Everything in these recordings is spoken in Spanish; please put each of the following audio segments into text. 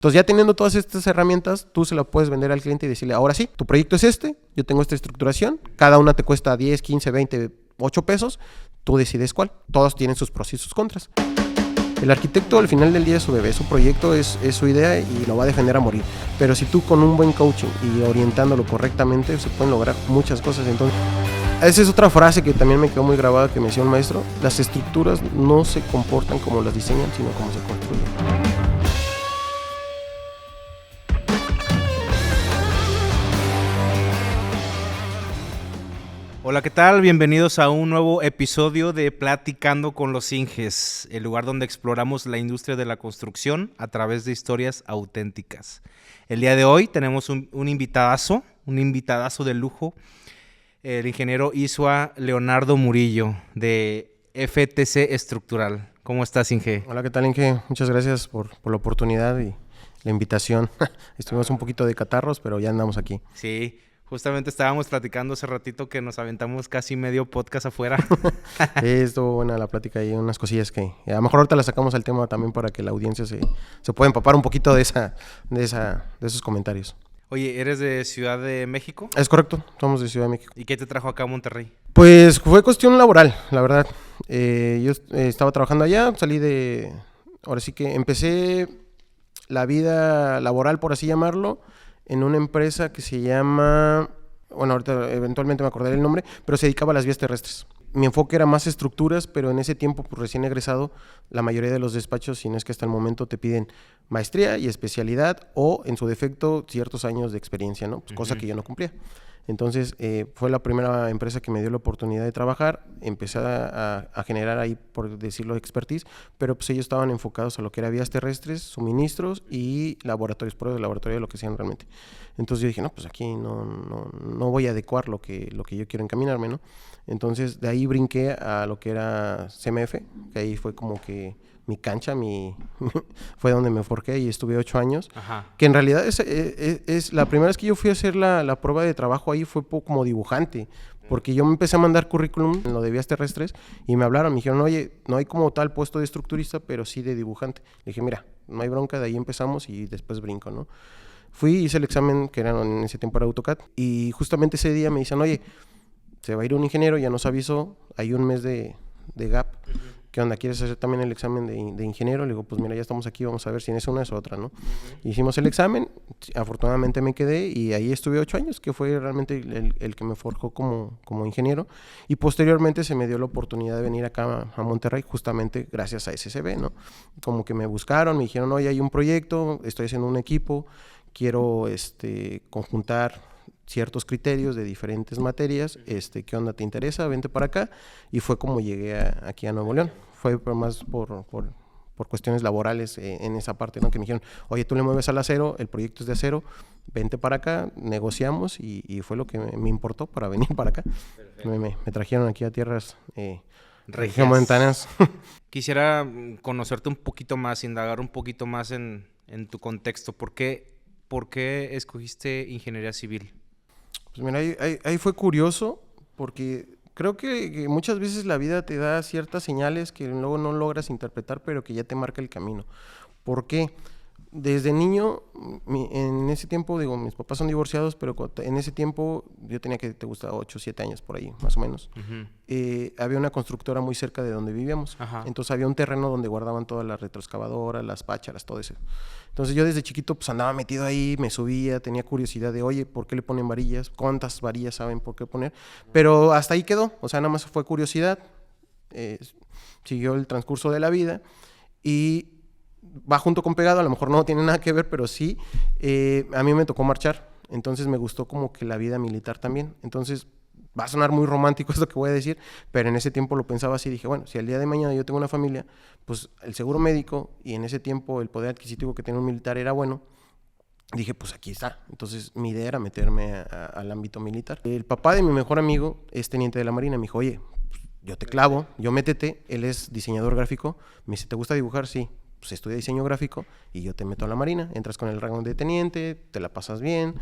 Entonces ya teniendo todas estas herramientas, tú se las puedes vender al cliente y decirle, ahora sí, tu proyecto es este, yo tengo esta estructuración, cada una te cuesta 10, 15, 20, 8 pesos, tú decides cuál. Todos tienen sus pros y sus contras. El arquitecto al final del día es su bebé, su proyecto es su idea y lo va a defender a morir. Pero si tú con un buen coaching y orientándolo correctamente, se pueden lograr muchas cosas. Entonces, esa es otra frase que también me quedó muy grabada que me decía un maestro: las estructuras no se comportan como las diseñan, sino como se construyen. Hola, ¿qué tal? Bienvenidos a un nuevo episodio de Platicando con los Inges, el lugar donde exploramos la industria de la construcción a través de historias auténticas. El día de hoy tenemos un invitadazo de lujo, el ingeniero Isua Leonardo Murillo de FTC Estructural. ¿Cómo estás, Inge? Hola, ¿qué tal, Inge? Muchas gracias por la oportunidad y la invitación. Estuvimos un poquito de catarros, pero ya andamos aquí. Sí. Justamente estábamos platicando hace ratito que nos aventamos casi medio podcast afuera. Sí, estuvo buena la plática y unas cosillas que a lo mejor ahorita le sacamos al tema también para que la audiencia se pueda empapar un poquito de esos comentarios. Oye, ¿eres de Ciudad de México? Es correcto, somos de Ciudad de México. ¿Y qué te trajo acá a Monterrey? Pues fue cuestión laboral, la verdad. Yo estaba trabajando allá, ahora sí que empecé la vida laboral, por así llamarlo, en una empresa que se llama, bueno, ahorita eventualmente me acordaré el nombre, pero se dedicaba a las vías terrestres. Mi enfoque era más estructuras, pero en ese tiempo, pues recién egresado, la mayoría de los despachos, si no es que hasta el momento te piden maestría y especialidad o, en su defecto, ciertos años de experiencia, ¿no? Pues, cosa que yo no cumplía. Entonces, fue la primera empresa que me dio la oportunidad de trabajar. Empecé a generar ahí, por decirlo, expertise, pero pues ellos estaban enfocados a lo que era vías terrestres, suministros y laboratorios, pruebas de laboratorio, lo que sean realmente. Entonces yo dije, no, pues aquí no voy a adecuar lo que yo quiero encaminarme, ¿no? Entonces, de ahí brinqué a lo que era CMF, que ahí fue como que mi cancha, fue donde me forjé y estuve 8 años. Ajá. Que en realidad es la primera vez que yo fui a hacer la prueba de trabajo ahí fue como dibujante, porque yo me empecé a mandar currículum en lo de vías terrestres y me hablaron, me dijeron, oye, no hay como tal puesto de estructurista, pero sí de dibujante. Le dije, mira, no hay bronca, de ahí empezamos y después brinco, ¿no? Fui, hice el examen, que era en ese tiempo era AutoCAD, y justamente ese día me dicen, oye, se va a ir un ingeniero, ya nos avisó, hay un mes de gap. ¿Qué onda? ¿Quieres hacer también el examen de ingeniero? Le digo, pues mira, ya estamos aquí, vamos a ver si es una es otra, ¿no? Hicimos el examen, afortunadamente me quedé y ahí estuve 8 años, que fue realmente el que me forjó como ingeniero. Y posteriormente se me dio la oportunidad de venir acá a Monterrey, justamente gracias a SCB, ¿no? Como que me buscaron, me dijeron, oye, hay un proyecto, estoy haciendo un equipo, quiero conjuntar ciertos criterios de diferentes materias, ¿qué onda? ¿Te interesa? Vente para acá. Y fue como llegué aquí a Nuevo León. Fue más por cuestiones laborales en esa parte, ¿no? Que me dijeron, oye, tú le mueves al acero, el proyecto es de acero, vente para acá, negociamos y fue lo que me importó para venir para acá. Me trajeron aquí a tierras regiomontanas. Quisiera conocerte un poquito más, indagar un poquito más en tu contexto. ¿Por qué escogiste ingeniería civil? Pues mira, ahí fue curioso porque creo que muchas veces la vida te da ciertas señales que luego no logras interpretar, pero que ya te marca el camino. ¿Por qué? Desde niño, en ese tiempo, digo, mis papás son divorciados, pero en ese tiempo yo tenía 8 o 7 años por ahí, más o menos. Uh-huh. Había una constructora muy cerca de donde vivíamos. Ajá. Entonces había un terreno donde guardaban todas las retroexcavadoras, las pácharas, todo eso. Entonces yo desde chiquito pues andaba metido ahí, me subía, tenía curiosidad de, oye, ¿por qué le ponen varillas? ¿Cuántas varillas saben por qué poner? Pero hasta ahí quedó, o sea, nada más fue curiosidad. Siguió el transcurso de la vida y va junto con pegado, a lo mejor no tiene nada que ver, pero sí, a mí me tocó marchar, entonces me gustó como que la vida militar también. Entonces va a sonar muy romántico esto que voy a decir, pero en ese tiempo lo pensaba así, dije, bueno, si al día de mañana yo tengo una familia, pues el seguro médico y en ese tiempo el poder adquisitivo que tenía un militar era bueno, dije, pues aquí está. Entonces mi idea era meterme al ámbito militar. El papá de mi mejor amigo es teniente de la Marina, me dijo, oye, pues, yo te clavo, yo métete, él es diseñador gráfico, me dice, ¿te gusta dibujar? Sí. Pues estudia diseño gráfico y yo te meto a la Marina, entras con el rango de teniente, te la pasas bien.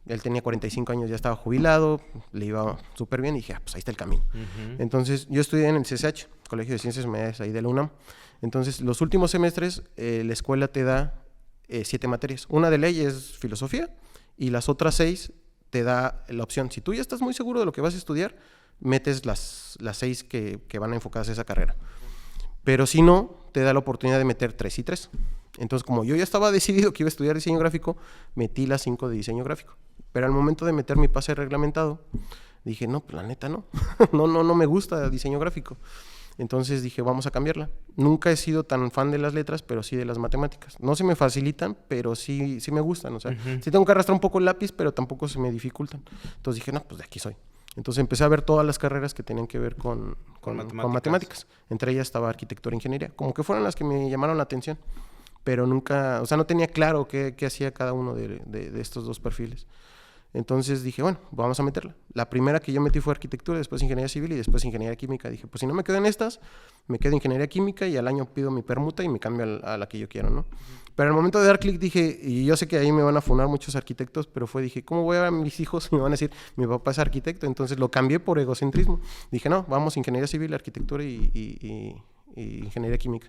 Él tenía 45 años, ya estaba jubilado, le iba súper bien y dije, pues ahí está el camino. Uh-huh. Entonces yo estudié en el CCH, Colegio de Ciencias Humanidades ahí de la UNAM. Entonces los últimos semestres la escuela te da 7 materias. Una de ley es filosofía y las otras 6 te da la opción. Si tú ya estás muy seguro de lo que vas a estudiar, metes las 6 que van enfocadas a esa carrera. Pero si no, te da la oportunidad de meter 3 y 3. Entonces, como yo ya estaba decidido que iba a estudiar diseño gráfico, metí las 5 de diseño gráfico. Pero al momento de meter mi pase reglamentado, dije, no, pues la neta no. no me gusta diseño gráfico. Entonces dije, vamos a cambiarla. Nunca he sido tan fan de las letras, pero sí de las matemáticas. No se me facilitan, pero sí me gustan. O sea, sí tengo que arrastrar un poco el lápiz, pero tampoco se me dificultan. Entonces dije, no, pues de aquí soy. Entonces empecé a ver todas las carreras que tenían que ver con matemáticas. Entre ellas estaba arquitectura e ingeniería. Como que fueron las que me llamaron la atención. Pero nunca, o sea, no tenía claro qué hacía cada uno de estos dos perfiles. Entonces dije, bueno, vamos a meterla. La primera que yo metí fue arquitectura, después ingeniería civil y después ingeniería química. Dije, pues si no me quedo en estas, me quedo en ingeniería química y al año pido mi permuta y me cambio a la que yo quiero, ¿no? Pero al momento de dar clic dije, y yo sé que ahí me van a funar muchos arquitectos, pero dije, ¿cómo voy a ver a mis hijos y me van a decir, mi papá es arquitecto? Entonces lo cambié por egocentrismo. Dije, no, vamos, ingeniería civil, arquitectura y ingeniería química.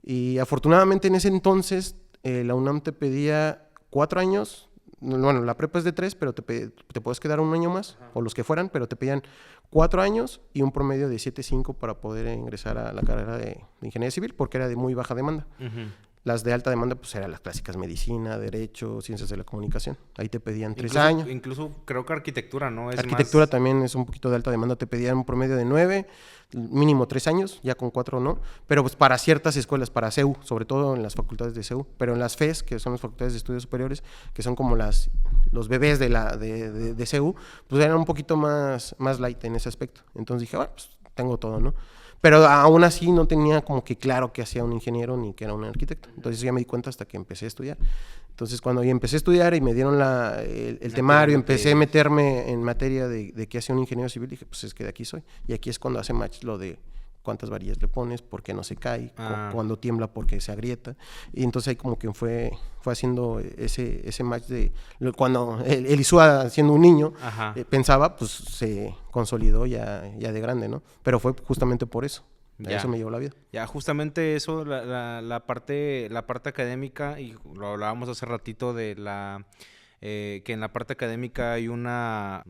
Y afortunadamente en ese entonces la UNAM te pedía 4 años. Bueno, la prepa es de 3, pero te puedes quedar un año más, o los que fueran, pero te pedían 4 años y un promedio de 7.5 para poder ingresar a la carrera de ingeniería civil, porque era de muy baja demanda. Las de alta demanda, pues eran las clásicas: medicina, derecho, ciencias de la comunicación. Ahí te pedían 3 años. Incluso creo que arquitectura, ¿no? Arquitectura también es un poquito de alta demanda, te pedían un promedio de 9, mínimo 3 años, ya con 4 no. Pero pues para ciertas escuelas, para CEU, sobre todo en las facultades de CEU, pero en las FES, que son las facultades de estudios superiores, que son como los bebés de CEU, pues eran un poquito más light en ese aspecto. Entonces dije, bueno, pues tengo todo, ¿no? Pero aún así no tenía como que claro que hacía un ingeniero ni que era un arquitecto. Entonces ya me di cuenta hasta que empecé a estudiar. Entonces cuando ya empecé a estudiar y me dieron el temario, empecé a meterme en materia de qué hacía un ingeniero civil, dije, pues es que de aquí soy. Y aquí es cuando hace match lo de cuántas varillas le pones, por qué no se cae, cuando tiembla, por qué se agrieta. Y entonces ahí como que fue haciendo ese match de cuando el Isua, siendo un niño, pensaba, pues se consolidó ya de grande, ¿no? Pero fue justamente por eso. A eso me llevó la vida. Ya, justamente eso, la parte académica, y lo hablábamos hace ratito de que en la parte académica hay una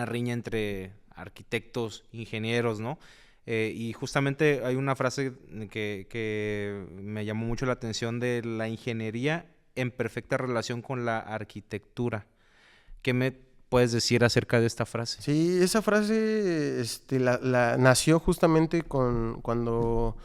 riña entre arquitectos, ingenieros, ¿no? Y justamente hay una frase que me llamó mucho la atención, de la ingeniería en perfecta relación con la arquitectura. ¿Qué me puedes decir acerca de esta frase? Sí, esa frase la nació justamente cuando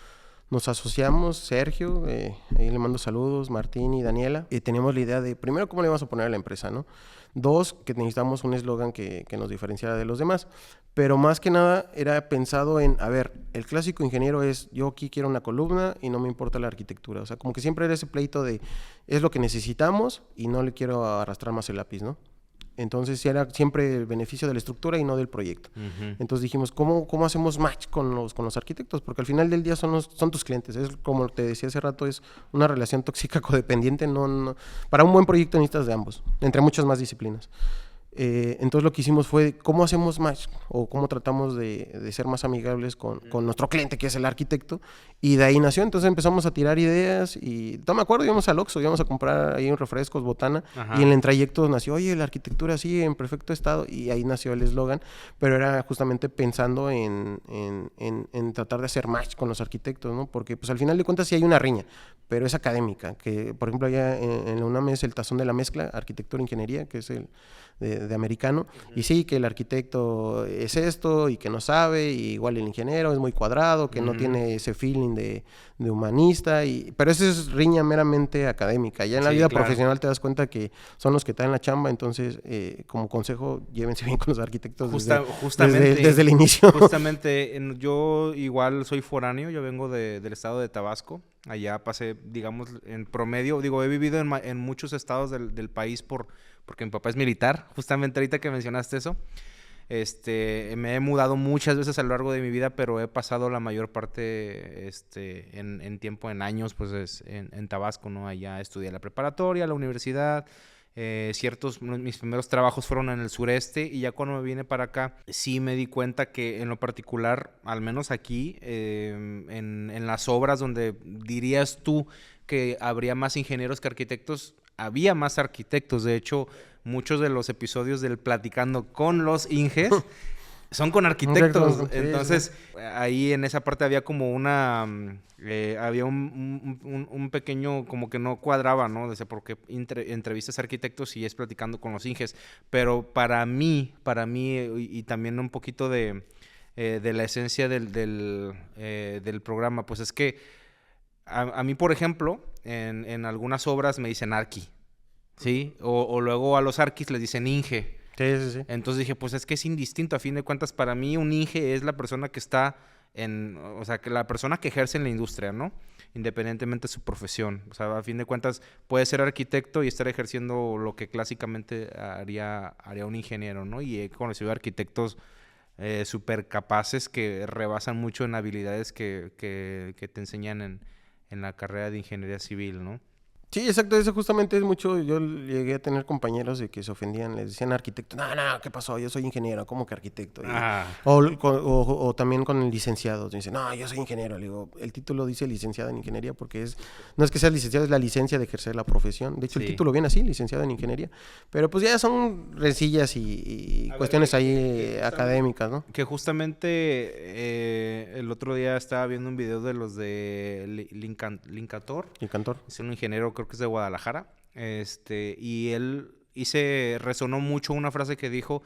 nos asociamos, Sergio, ahí le mando saludos, Martín y Daniela, y teníamos la idea de, primero, cómo le vamos a poner a la empresa, ¿no? 2, que necesitamos un eslogan que nos diferenciara de los demás. Pero más que nada era pensado en, a ver, el clásico ingeniero es, yo aquí quiero una columna y no me importa la arquitectura. O sea, como que siempre era ese pleito de, es lo que necesitamos y no le quiero arrastrar más el lápiz, ¿no? Entonces era siempre el beneficio de la estructura y no del proyecto. Entonces dijimos, ¿cómo hacemos match con los arquitectos? Porque al final del día son tus clientes. Es como te decía hace rato, es una relación tóxica codependiente. No, para un buen proyecto necesitas de ambos, entre muchas más disciplinas. Entonces lo que hicimos fue, ¿cómo hacemos match? O cómo tratamos de ser más amigables con nuestro cliente, que es el arquitecto. Y de ahí nació. Entonces empezamos a tirar ideas y no me acuerdo, íbamos al Oxxo, íbamos a comprar ahí unos refrescos, botana. Y en el trayecto nació, oye, la arquitectura así en perfecto estado. Y ahí nació el eslogan. Pero era justamente pensando en tratar de hacer match con los arquitectos, ¿no? Porque pues al final de cuentas sí hay una riña, pero es académica. Que por ejemplo allá en la UNAM es el tazón de la mezcla, arquitectura e ingeniería, que es el de americano, y sí, que el arquitecto es esto y que no sabe, y igual el ingeniero es muy cuadrado, que no tiene ese feeling de humanista, pero eso es riña meramente académica. Ya en la vida profesional te das cuenta que son los que te dan la chamba. Entonces como consejo, llévense bien con los arquitectos desde el inicio. Justamente, yo igual soy foráneo, yo vengo del estado de Tabasco. Allá pasé, digamos, en promedio, he vivido en muchos estados del país porque mi papá es militar. Justamente ahorita que mencionaste eso, me he mudado muchas veces a lo largo de mi vida, pero he pasado la mayor parte en tiempo, en años, pues en Tabasco, ¿no? Allá estudié la preparatoria, la universidad. Mis primeros trabajos fueron en el sureste, y ya cuando me vine para acá sí me di cuenta que en lo particular, al menos aquí, en las obras donde dirías tú que habría más ingenieros que arquitectos. Había más arquitectos. De hecho, muchos de los episodios del Platicando con los Inges son con arquitectos. Entonces, ahí en esa parte había como había un pequeño, como que no cuadraba, ¿no? Dice, porque entrevistas a arquitectos y es Platicando con los Inges. Pero para mí, y también un poquito de la esencia del programa, pues es que a mí, por ejemplo, en algunas obras me dicen arqui, ¿sí? O luego a los arquis les dicen inge. Sí. Entonces dije, pues es que es indistinto. A fin de cuentas, para mí un inge es la persona que está o sea, que la persona que ejerce en la industria, ¿no? Independientemente de su profesión. O sea, a fin de cuentas, puede ser arquitecto y estar ejerciendo lo que clásicamente haría un ingeniero, ¿no? Y he conocido arquitectos súper capaces que rebasan mucho en habilidades que te enseñan en la carrera de ingeniería civil, ¿no? Sí, exacto, eso justamente es mucho. Yo llegué a tener compañeros de que se ofendían, les decían arquitecto. No, ¿qué pasó? Yo soy ingeniero, ¿cómo que arquitecto? O también con el licenciado, dicen, no, yo soy ingeniero. Le digo, el título dice licenciado en ingeniería porque no es que seas licenciado, es la licencia de ejercer la profesión. De hecho, el título viene así, licenciado en ingeniería. Pero pues ya son rencillas y cuestiones ahí académicas, ¿no? Que justamente el otro día estaba viendo un video de los de Lincantor. Es un ingeniero, creo que es de Guadalajara, y él resonó mucho una frase que dijo,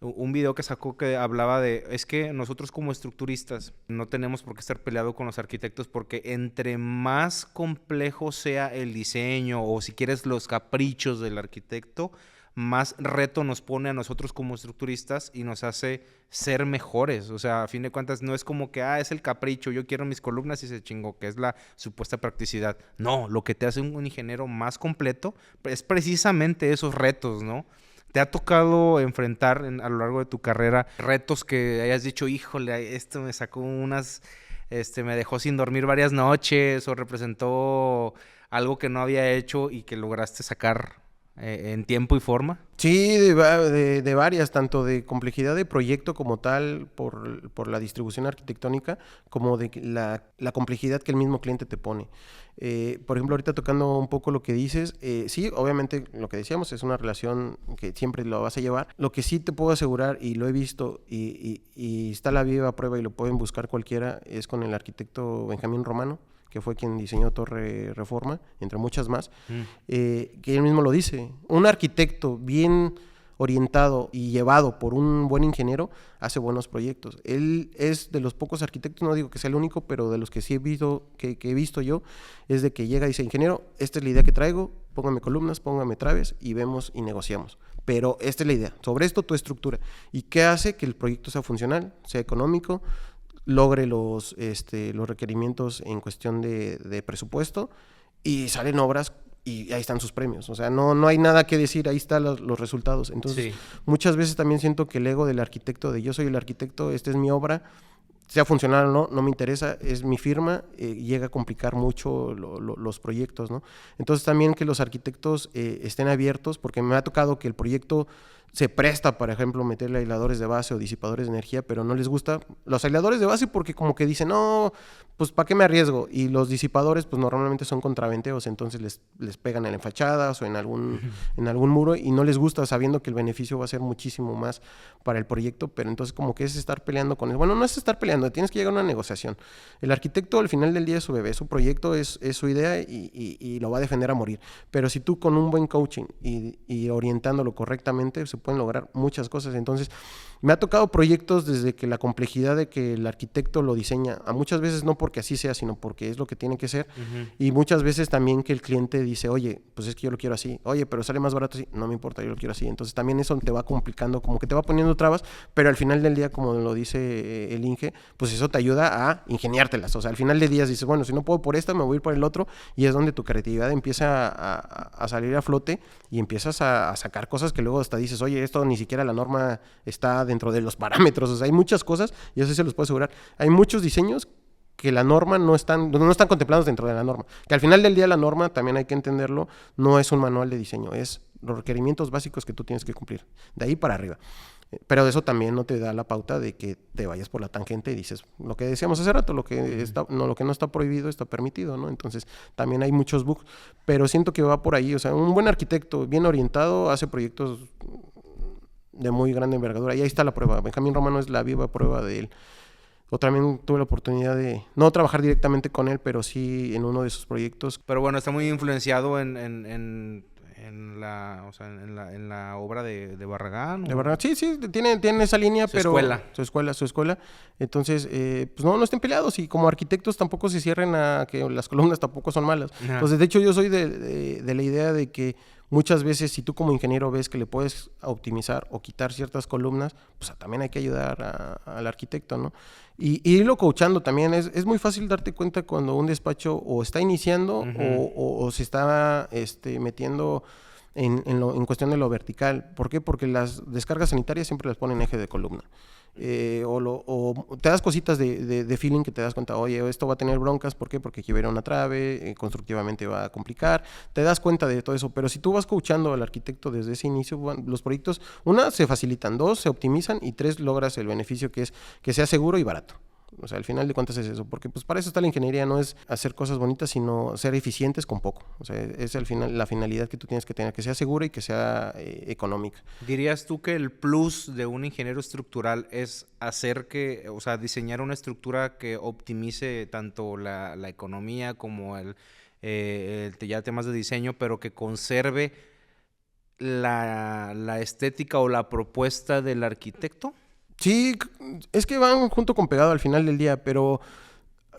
un video que sacó que hablaba es que nosotros como estructuristas no tenemos por qué estar peleados con los arquitectos porque entre más complejo sea el diseño o si quieres los caprichos del arquitecto, más reto nos pone a nosotros como estructuristas y nos hace ser mejores. O sea, a fin de cuentas no es como que, es el capricho, yo quiero mis columnas y se chingó, que es la supuesta practicidad. No, lo que te hace un ingeniero más completo es precisamente esos retos, ¿no? ¿Te ha tocado enfrentar a lo largo de tu carrera retos que hayas dicho, híjole, esto me sacó me dejó sin dormir varias noches o representó algo que no había hecho y que lograste sacar en tiempo y forma? Sí, de varias, tanto de complejidad de proyecto como tal, por la distribución arquitectónica, como de la complejidad que el mismo cliente te pone. Por ejemplo, ahorita tocando un poco lo que dices, sí, obviamente lo que decíamos es una relación que siempre lo vas a llevar. Lo que sí te puedo asegurar, y lo he visto, y está la viva prueba y lo pueden buscar cualquiera, es con el arquitecto Benjamín Romano, que fue quien diseñó Torre Reforma, entre muchas más, que él mismo lo dice. Un arquitecto bien orientado y llevado por un buen ingeniero hace buenos proyectos. Él es de los pocos arquitectos, no digo que sea el único, pero de los que sí he visto, que he visto yo, es de que llega y dice, ingeniero, esta es la idea que traigo, póngame columnas, póngame traves y vemos y negociamos. Pero esta es la idea, sobre esto tu estructura. ¿Y qué hace que el proyecto sea funcional, sea económico, logre los requerimientos en cuestión de presupuesto y salen obras y ahí están sus premios? O sea, no hay nada que decir, ahí están los resultados. Entonces, muchas veces también siento que el ego del arquitecto, de yo soy el arquitecto, esta es mi obra, sea funcional o no me interesa, es mi firma, llega a complicar mucho los proyectos, ¿no? Entonces también que los arquitectos estén abiertos, porque me ha tocado que el proyecto se presta, por ejemplo, meterle aisladores de base o disipadores de energía, pero no les gusta los aisladores de base porque como que dicen, no, pues ¿para qué me arriesgo? Y los disipadores pues normalmente son contraventeos, entonces les pegan en fachadas o en algún muro y no les gusta, sabiendo que el beneficio va a ser muchísimo más para el proyecto, pero entonces como que es estar peleando con él. Bueno, no es estar peleando, tienes que llegar a una negociación. El arquitecto al final del día es su bebé, su proyecto es su idea y lo va a defender a morir, pero si tú con un buen coaching y orientándolo correctamente se pueden lograr muchas cosas. Entonces me ha tocado proyectos desde que la complejidad de que el arquitecto lo diseña, a muchas veces no porque así sea, sino porque es lo que tiene que ser, y muchas veces también que el cliente dice, oye, pues es que yo lo quiero así, oye, pero sale más barato así, no me importa, yo lo quiero así. Entonces también eso te va complicando, como que te va poniendo trabas, pero al final del día, como lo dice el Inge, pues eso te ayuda a ingeniártelas. O sea, al final del día dices, bueno, si no puedo por esta, me voy a ir por el otro, y es donde tu creatividad empieza a salir a flote y empiezas a sacar cosas que luego hasta dices, oye, esto ni siquiera la norma está dentro de los parámetros. O sea, hay muchas cosas, y eso sí se los puedo asegurar. Hay muchos diseños que la norma no están contemplados dentro de la norma. Que al final del día la norma, también hay que entenderlo, no es un manual de diseño, es los requerimientos básicos que tú tienes que cumplir, de ahí para arriba. Pero eso también no te da la pauta de que te vayas por la tangente y dices, lo que decíamos hace rato, lo que no está prohibido está permitido, ¿no? Entonces también hay muchos bugs, pero siento que va por ahí. O sea, un buen arquitecto bien orientado hace proyectos de muy grande envergadura. Y ahí está la prueba. Benjamín Romano es la viva prueba de él. O también tuve la oportunidad de no trabajar directamente con él, pero sí en uno de sus proyectos. Pero bueno, está muy influenciado en la obra de Barragán. De verdad, sí, tiene esa línea, Su pero... escuela. Su escuela. Entonces, pues no estén peleados, y como arquitectos tampoco se cierren a que las columnas tampoco son malas. Ajá. Entonces, de hecho, yo soy de la idea de que muchas veces, si tú como ingeniero ves que le puedes optimizar o quitar ciertas columnas, pues también hay que ayudar al arquitecto, ¿no? Y irlo coachando también. Es muy fácil darte cuenta cuando un despacho o está iniciando o se está metiendo en cuestión de lo vertical. ¿Por qué? Porque las descargas sanitarias siempre las ponen en eje de columna. O te das cositas de feeling que te das cuenta, oye, esto va a tener broncas. ¿Por qué? Porque aquí va a haber una trave, constructivamente va a complicar. Te das cuenta de todo eso, pero si tú vas coachando al arquitecto desde ese inicio, los proyectos, una, se facilitan, dos, se optimizan, y tres, logras el beneficio que es que sea seguro y barato. O sea, al final de cuentas es eso, porque pues para eso está la ingeniería, no es hacer cosas bonitas, sino ser eficientes con poco. O sea, es al final la finalidad que tú tienes que tener, que sea segura y que sea económica. ¿Dirías tú que el plus de un ingeniero estructural es diseñar una estructura que optimice tanto la economía como ya temas de diseño, pero que conserve la estética o la propuesta del arquitecto? Sí, es que van junto con pegado al final del día, pero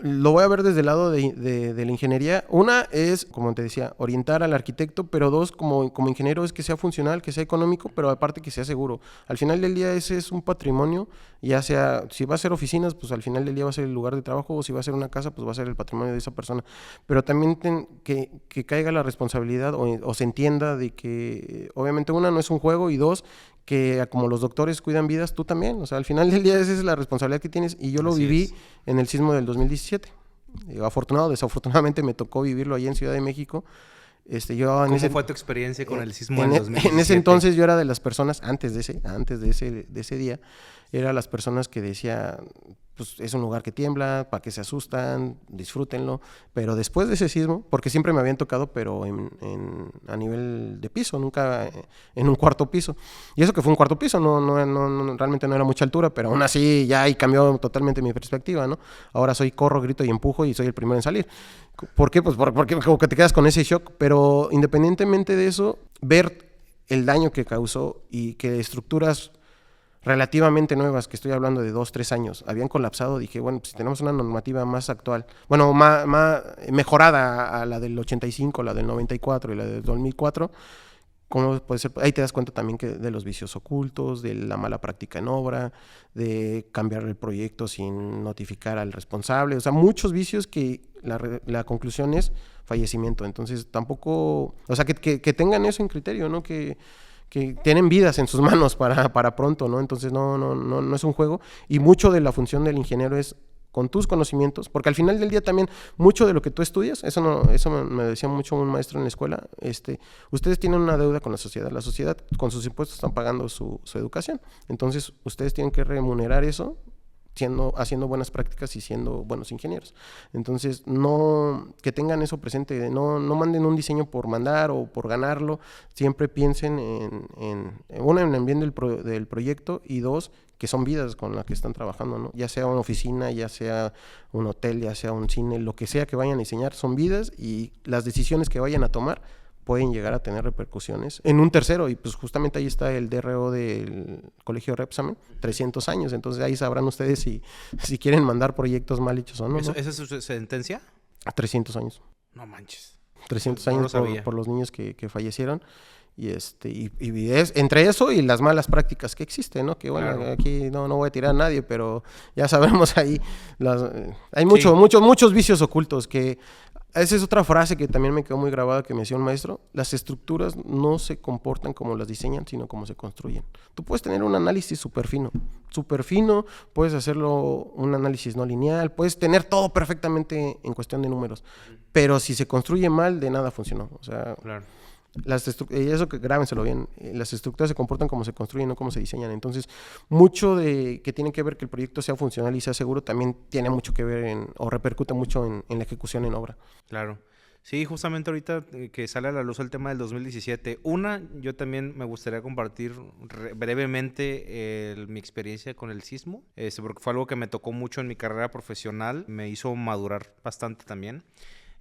lo voy a ver desde el lado de la ingeniería. Una es, como te decía, orientar al arquitecto, pero dos, como ingeniero, es que sea funcional, que sea económico, pero aparte que sea seguro. Al final del día ese es un patrimonio, ya sea, si va a ser oficinas, pues al final del día va a ser el lugar de trabajo, o si va a ser una casa, pues va a ser el patrimonio de esa persona. Pero también que caiga la responsabilidad o se entienda de que, obviamente, una, no es un juego, y dos, que como los doctores cuidan vidas, tú también. O sea, al final del día esa es la responsabilidad que tienes, y yo lo viví en el sismo del 2017. Desafortunadamente me tocó vivirlo allí en Ciudad de México. ¿Cómo fue tu experiencia con el sismo del 2017? En ese entonces yo era de las personas, antes de ese día, era las personas que decía, pues es un lugar que tiembla, para que se asustan, disfrútenlo. Pero después de ese sismo, porque siempre me habían tocado, pero a nivel de piso, nunca en un cuarto piso. Y eso que fue un cuarto piso, no realmente no era mucha altura, pero aún así ya ahí cambió totalmente mi perspectiva, ¿no? Ahora corro, grito y empujo, y soy el primero en salir. ¿Por qué? Pues porque como que te quedas con ese shock. Pero independientemente de eso, ver el daño que causó, y que estructuras relativamente nuevas, que estoy hablando de 2-3 años, habían colapsado, dije, bueno, pues si tenemos una normativa más actual, bueno, más mejorada a la del 85, la del 94 y la del 2004, ¿cómo puede ser? Ahí te das cuenta también de los vicios ocultos, de la mala práctica en obra, de cambiar el proyecto sin notificar al responsable. O sea, muchos vicios que la conclusión es fallecimiento. Entonces, tampoco, o sea, que tengan eso en criterio, ¿no? Que tienen vidas en sus manos para pronto, ¿no? Entonces, no es un juego. Y mucho de la función del ingeniero es, con tus conocimientos, porque al final del día también mucho de lo que tú estudias, eso me decía mucho un maestro en la escuela, ustedes tienen una deuda con la sociedad con sus impuestos están pagando su educación, entonces ustedes tienen que remunerar eso haciendo buenas prácticas y siendo buenos ingenieros. Entonces, que tengan eso presente, no manden un diseño por mandar o por ganarlo, siempre piensen en el bien del proyecto, y dos, que son vidas con las que están trabajando, ¿no? Ya sea una oficina, ya sea un hotel, ya sea un cine, lo que sea que vayan a diseñar, son vidas, y las decisiones que vayan a tomar pueden llegar a tener repercusiones en un tercero. Y pues justamente ahí está el DRO del Colegio Repsamen, 300 años. Entonces ahí sabrán ustedes si quieren mandar proyectos mal hechos o no. ¿Esa es su sentencia? A 300 años. No manches. 300 años por los niños que fallecieron. Y es entre eso y las malas prácticas que existen, ¿no? Que bueno, claro, aquí no voy a tirar a nadie, pero ya sabemos ahí hay muchos vicios ocultos. Que esa es otra frase que también me quedó muy grabada, que me decía un maestro: las estructuras no se comportan como las diseñan, sino como se construyen. Tú puedes tener un análisis súper fino, puedes hacerlo un análisis no lineal, puedes tener todo perfectamente en cuestión de números, pero si se construye mal, de nada funcionó. O sea, claro, Y eso que grábenselo bien, las estructuras se comportan como se construyen, no como se diseñan. Entonces, mucho de que tiene que ver que el proyecto sea funcional y sea seguro también tiene mucho que ver o repercute mucho en la ejecución en obra. Claro. Sí, justamente ahorita que sale a la luz el tema del 2017. Yo también me gustaría compartir brevemente mi experiencia con el sismo, porque fue algo que me tocó mucho en mi carrera profesional, me hizo madurar bastante también.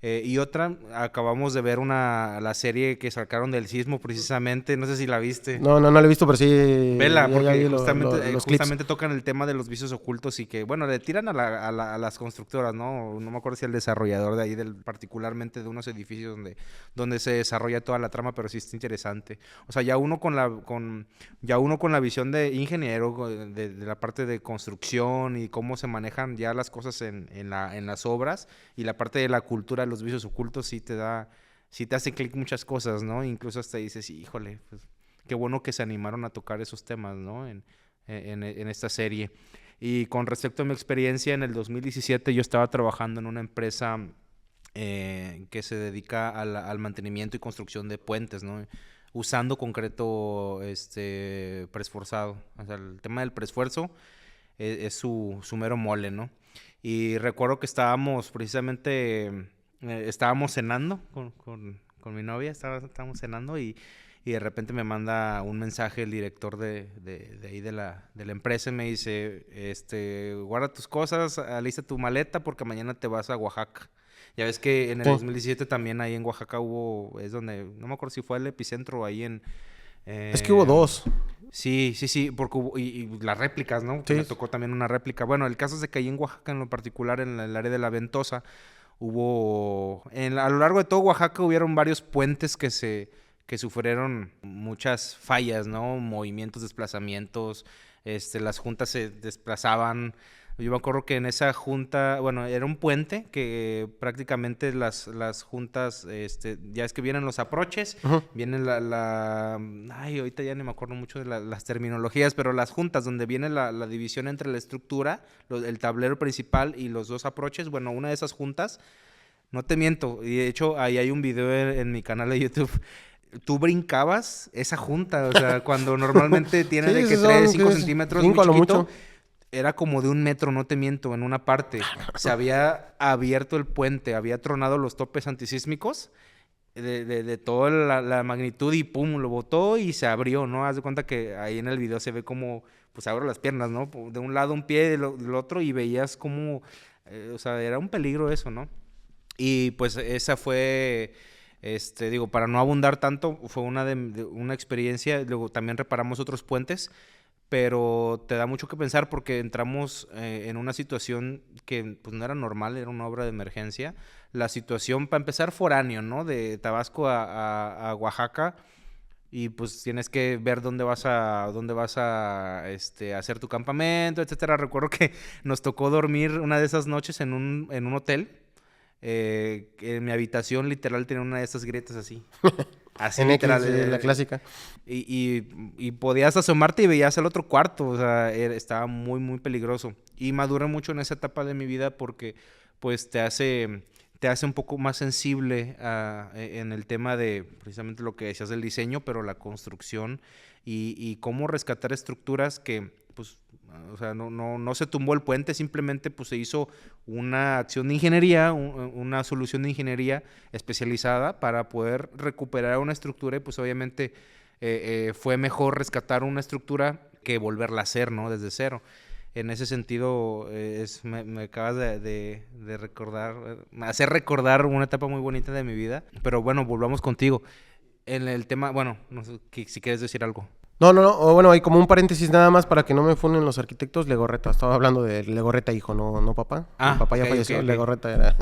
Y otra, acabamos de ver la serie que sacaron del sismo precisamente, no sé si la viste. No la he visto, pero sí... Vela, porque los justamente tocan el tema de los vicios ocultos y que, bueno, le tiran a las constructoras, ¿no? No me acuerdo si el desarrollador de ahí, particularmente de unos edificios donde se desarrolla toda la trama, pero sí está interesante. O sea, ya uno con la visión de ingeniero, de la parte de construcción y cómo se manejan ya las cosas en las obras, y la parte de la cultura de los vicios ocultos sí te hace clic muchas cosas, ¿no? Incluso hasta dices, híjole, pues qué bueno que se animaron a tocar esos temas, ¿no? En esta serie. Y con respecto a mi experiencia, en el 2017 yo estaba trabajando en una empresa que se dedica al mantenimiento y construcción de puentes, ¿no? Usando concreto preesforzado. O sea, el tema del preesfuerzo es su mero mole, ¿no? Y recuerdo que estábamos precisamente... estábamos cenando con mi novia, estábamos cenando y de repente me manda un mensaje el director de ahí de la empresa y me dice, guarda tus cosas, alista tu maleta porque mañana te vas a Oaxaca. Ya ves que en el 2017 también ahí en Oaxaca es donde, no me acuerdo si fue el epicentro ahí en... es que hubo dos. Sí, porque hubo, y las réplicas, ¿no? Sí. Me tocó también una réplica. Bueno, el caso es de que ahí en Oaxaca, en lo particular, en el área de La Ventosa, a lo largo de todo Oaxaca hubieron varios puentes que sufrieron muchas fallas, ¿no? Movimientos, desplazamientos, las juntas se desplazaban. Yo me acuerdo que en esa junta, bueno, era un puente que prácticamente las juntas, ya es que vienen los aproches, vienen ay, ahorita ya ni me acuerdo mucho de las terminologías, pero las juntas donde viene la división entre la estructura, el tablero principal y los dos aproches, bueno, una de esas juntas, no te miento, y de hecho ahí hay un video en mi canal de YouTube. Tú brincabas esa junta, o sea, cuando normalmente tiene sí, de que 3, 5 centímetros, 5 muy chiquito, mucho. Era como de 1 metro, no te miento, en una parte. Se había abierto el puente, había tronado los topes antisísmicos de toda la magnitud y pum, lo botó y se abrió, ¿no? Haz de cuenta que ahí en el video se ve como, pues abro las piernas, ¿no? De un lado un pie, del otro, y veías como, o sea, era un peligro eso, ¿no? Y pues esa fue... digo, para no abundar tanto, fue una experiencia. Luego también reparamos otros puentes, pero te da mucho que pensar porque entramos en una situación que pues no era normal, era una obra de emergencia. La situación, para empezar, foráneo, ¿no? De Tabasco a Oaxaca, y pues tienes que ver dónde vas a hacer tu campamento, etcétera. Recuerdo que nos tocó dormir una de esas noches en un hotel. En mi habitación literal tenía una de esas grietas así. Así literal. La clásica. Y podías asomarte y veías el otro cuarto. O sea, estaba muy, muy peligroso. Y maduré mucho en esa etapa de mi vida porque pues te hace un poco más sensible en el tema de precisamente lo que decías del diseño, pero la construcción y cómo rescatar estructuras que pues, o sea, no se tumbó el puente, simplemente pues se hizo una acción de ingeniería, una solución de ingeniería especializada para poder recuperar una estructura y pues obviamente fue mejor rescatar una estructura que volverla a hacer, ¿no? Desde cero. En ese sentido, me acabas de hacer recordar una etapa muy bonita de mi vida. Pero bueno, volvamos contigo. En el tema, bueno, no sé si quieres decir algo. No. Bueno, hay como un paréntesis nada más para que no me funen los arquitectos. Legorreta, estaba hablando de Legorreta hijo, no papá. Mi papá ya falleció, okay. Legorreta era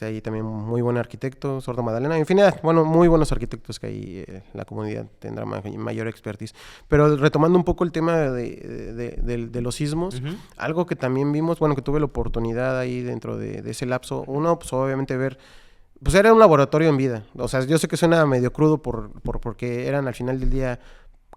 ahí también muy buen arquitecto, Sordo Madalena, infinidad, bueno, muy buenos arquitectos que ahí la comunidad tendrá mayor expertise. Pero retomando un poco el tema de los sismos, algo que también vimos, bueno, que tuve la oportunidad ahí dentro de ese lapso, uno, pues obviamente ver, pues era un laboratorio en vida. O sea, yo sé que suena medio crudo porque eran al final del día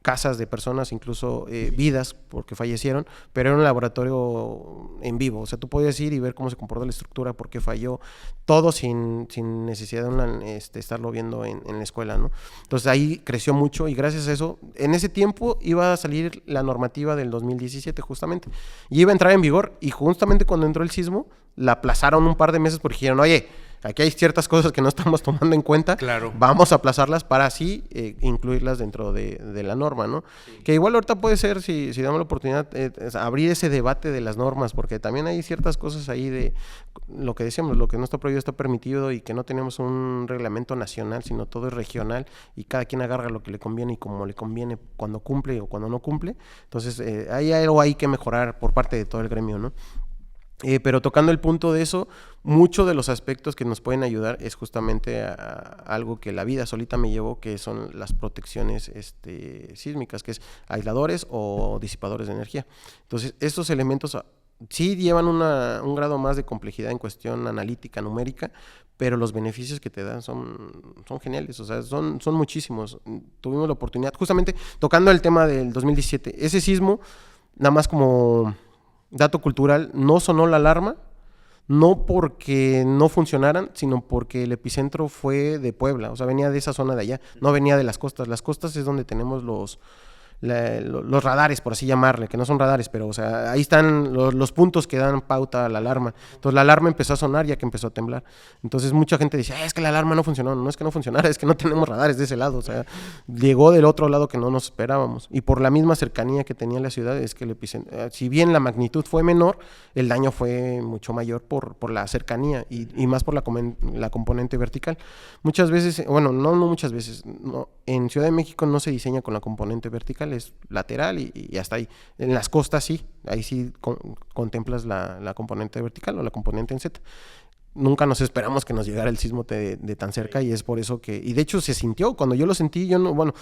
casas de personas, incluso vidas, porque fallecieron, pero era un laboratorio en vivo. O sea, tú podías ir y ver cómo se comportó la estructura, por qué falló, todo sin necesidad de estarlo viendo en la escuela, ¿no? Entonces ahí creció mucho y gracias a eso, en ese tiempo iba a salir la normativa del 2017 justamente, y iba a entrar en vigor, y justamente cuando entró el sismo, la aplazaron un par de meses porque dijeron, oye, aquí hay ciertas cosas que no estamos tomando en cuenta, claro, vamos a aplazarlas para así incluirlas dentro de la norma, ¿no? Sí. Que igual ahorita puede ser, si damos la oportunidad, abrir ese debate de las normas, porque también hay ciertas cosas ahí de lo que decíamos, lo que no está prohibido está permitido, y que no tenemos un reglamento nacional, sino todo es regional, y cada quien agarra lo que le conviene y como le conviene, cuando cumple o cuando no cumple. Entonces hay algo ahí que mejorar por parte de todo el gremio, ¿no? Pero tocando el punto de eso, muchos de los aspectos que nos pueden ayudar es justamente a algo que la vida solita me llevó, que son las protecciones sísmicas, que es aisladores o disipadores de energía. Entonces, estos elementos sí llevan un grado más de complejidad en cuestión analítica, numérica, pero los beneficios que te dan son geniales, o sea, son muchísimos. Tuvimos la oportunidad, justamente tocando el tema del 2017, ese sismo, nada más como dato cultural, no sonó la alarma, no porque no funcionaran, sino porque el epicentro fue de Puebla, o sea, venía de esa zona de allá, no venía de las costas. Las costas es donde tenemos los radares, por así llamarle, que no son radares, pero o sea, ahí están los puntos que dan pauta a la alarma. Entonces la alarma empezó a sonar ya que empezó a temblar. Entonces mucha gente dice, es que la alarma no funcionó. No es que no funcionara, es que no tenemos radares de ese lado, o sea, llegó del otro lado que no nos esperábamos. Y por la misma cercanía que tenía la ciudad, es que si bien la magnitud fue menor, el daño fue mucho mayor por la cercanía y más por la componente vertical. Muchas veces, bueno, no muchas veces, no, en Ciudad de México no se diseña con la componente vertical, es lateral y hasta ahí. En las costas sí, ahí sí contemplas la componente vertical o la componente en Z. Nunca nos esperamos que nos llegara el sismo de tan cerca, y es por eso que, y de hecho se sintió, cuando yo lo sentí, yo no, bueno,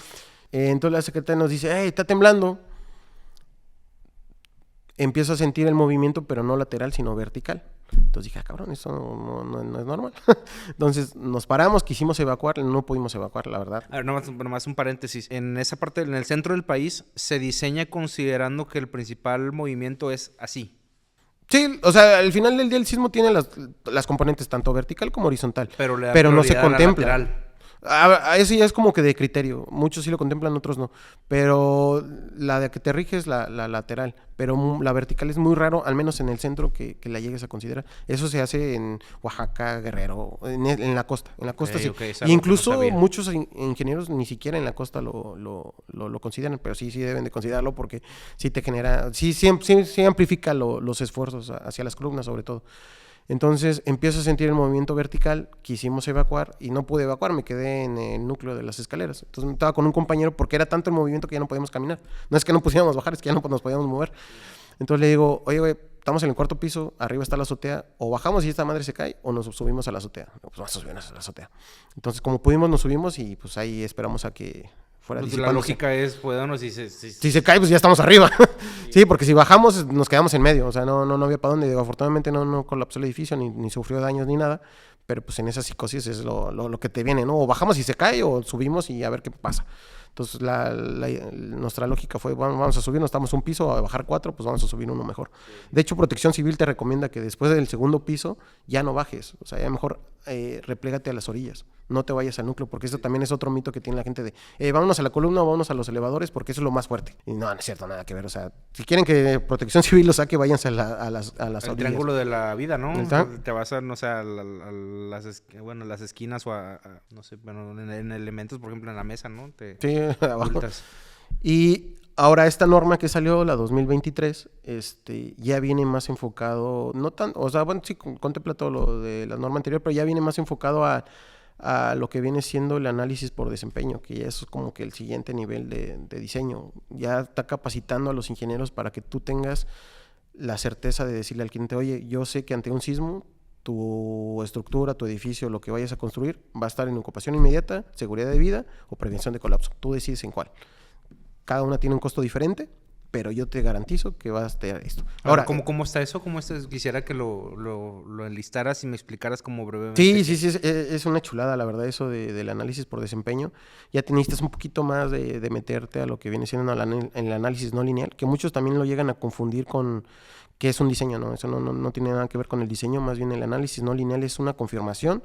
entonces la secretaria nos dice, está temblando. Empiezo a sentir el movimiento, pero no lateral, sino vertical. Entonces dije, cabrón, eso no es normal. Entonces nos paramos, quisimos evacuar, no pudimos evacuar, la verdad. A ver, nomás un paréntesis. En esa parte, en el centro del país, se diseña considerando que el principal movimiento es así. Sí, o sea, al final del día el sismo tiene las componentes tanto vertical como horizontal, pero no se contempla. Eso ya es como que de criterio. Muchos sí lo contemplan, otros no. Pero la de que te rige es la lateral. Pero la vertical es muy raro, al menos en el centro, que la llegues a considerar. Eso se hace en Oaxaca, Guerrero, en la costa. En la costa sí. Y incluso no muchos ingenieros ni siquiera en la costa lo consideran, pero sí deben de considerarlo, porque sí te genera, sí amplifica los esfuerzos hacia las columnas, sobre todo. Entonces empiezo a sentir el movimiento vertical, quisimos evacuar y no pude evacuar, me quedé en el núcleo de las escaleras. Entonces estaba con un compañero porque era tanto el movimiento que ya no podíamos caminar. No es que no pudiéramos bajar, es que ya no nos podíamos mover. Entonces le digo, oye, güey, estamos en el cuarto piso, arriba está la azotea, o bajamos y esta madre se cae, o nos subimos a la azotea. Pues vamos a subirnos a la azotea. Entonces como pudimos nos subimos y pues ahí esperamos a que fuera pues la lógica es, pues, si se cae, pues ya estamos arriba. Sí, porque si bajamos nos quedamos en medio, o sea, no había para dónde. Digo, afortunadamente no colapsó el edificio, ni sufrió daños ni nada, pero pues en esa psicosis es lo que te viene, ¿no? O bajamos y se cae, o subimos y a ver qué pasa. Entonces nuestra lógica fue, vamos a subir, no estamos un piso, a bajar 4, pues vamos a subir uno mejor. De hecho, Protección Civil te recomienda que después del segundo piso ya no bajes, o sea, ya mejor replégate a las orillas, no te vayas al núcleo, porque eso también es otro mito que tiene la gente de, vámonos a la columna o vámonos a los elevadores, porque eso es lo más fuerte. Y no es cierto, nada que ver, o sea, si quieren que Protección Civil lo saque, váyanse a las orillas. El triángulo de la vida, ¿no? Te vas a, no sé, a las esquinas o no sé, bueno, en elementos, por ejemplo, en la mesa, ¿no? Sí, abajo. Y ahora esta norma que salió, la 2023, ya viene más enfocado, no tan, o sea, bueno, sí contempla todo lo de la norma anterior, pero ya viene más enfocado a lo que viene siendo el análisis por desempeño, que ya es como que el siguiente nivel de diseño. Ya está capacitando a los ingenieros para que tú tengas la certeza de decirle al cliente, oye, yo sé que ante un sismo tu estructura, tu edificio, lo que vayas a construir va a estar en ocupación inmediata, seguridad de vida o prevención de colapso. Tú decides en cuál. Cada una tiene un costo diferente, pero yo te garantizo que vas a tener esto. Ahora, ¿cómo está eso? Quisiera que lo enlistaras y me explicaras como brevemente. Sí, es una chulada, la verdad, eso del análisis por desempeño. Ya te necesitas un poquito más de meterte a lo que viene siendo el análisis no lineal, que muchos también lo llegan a confundir con qué es un diseño, ¿no? Eso no tiene nada que ver con el diseño, más bien el análisis no lineal es una confirmación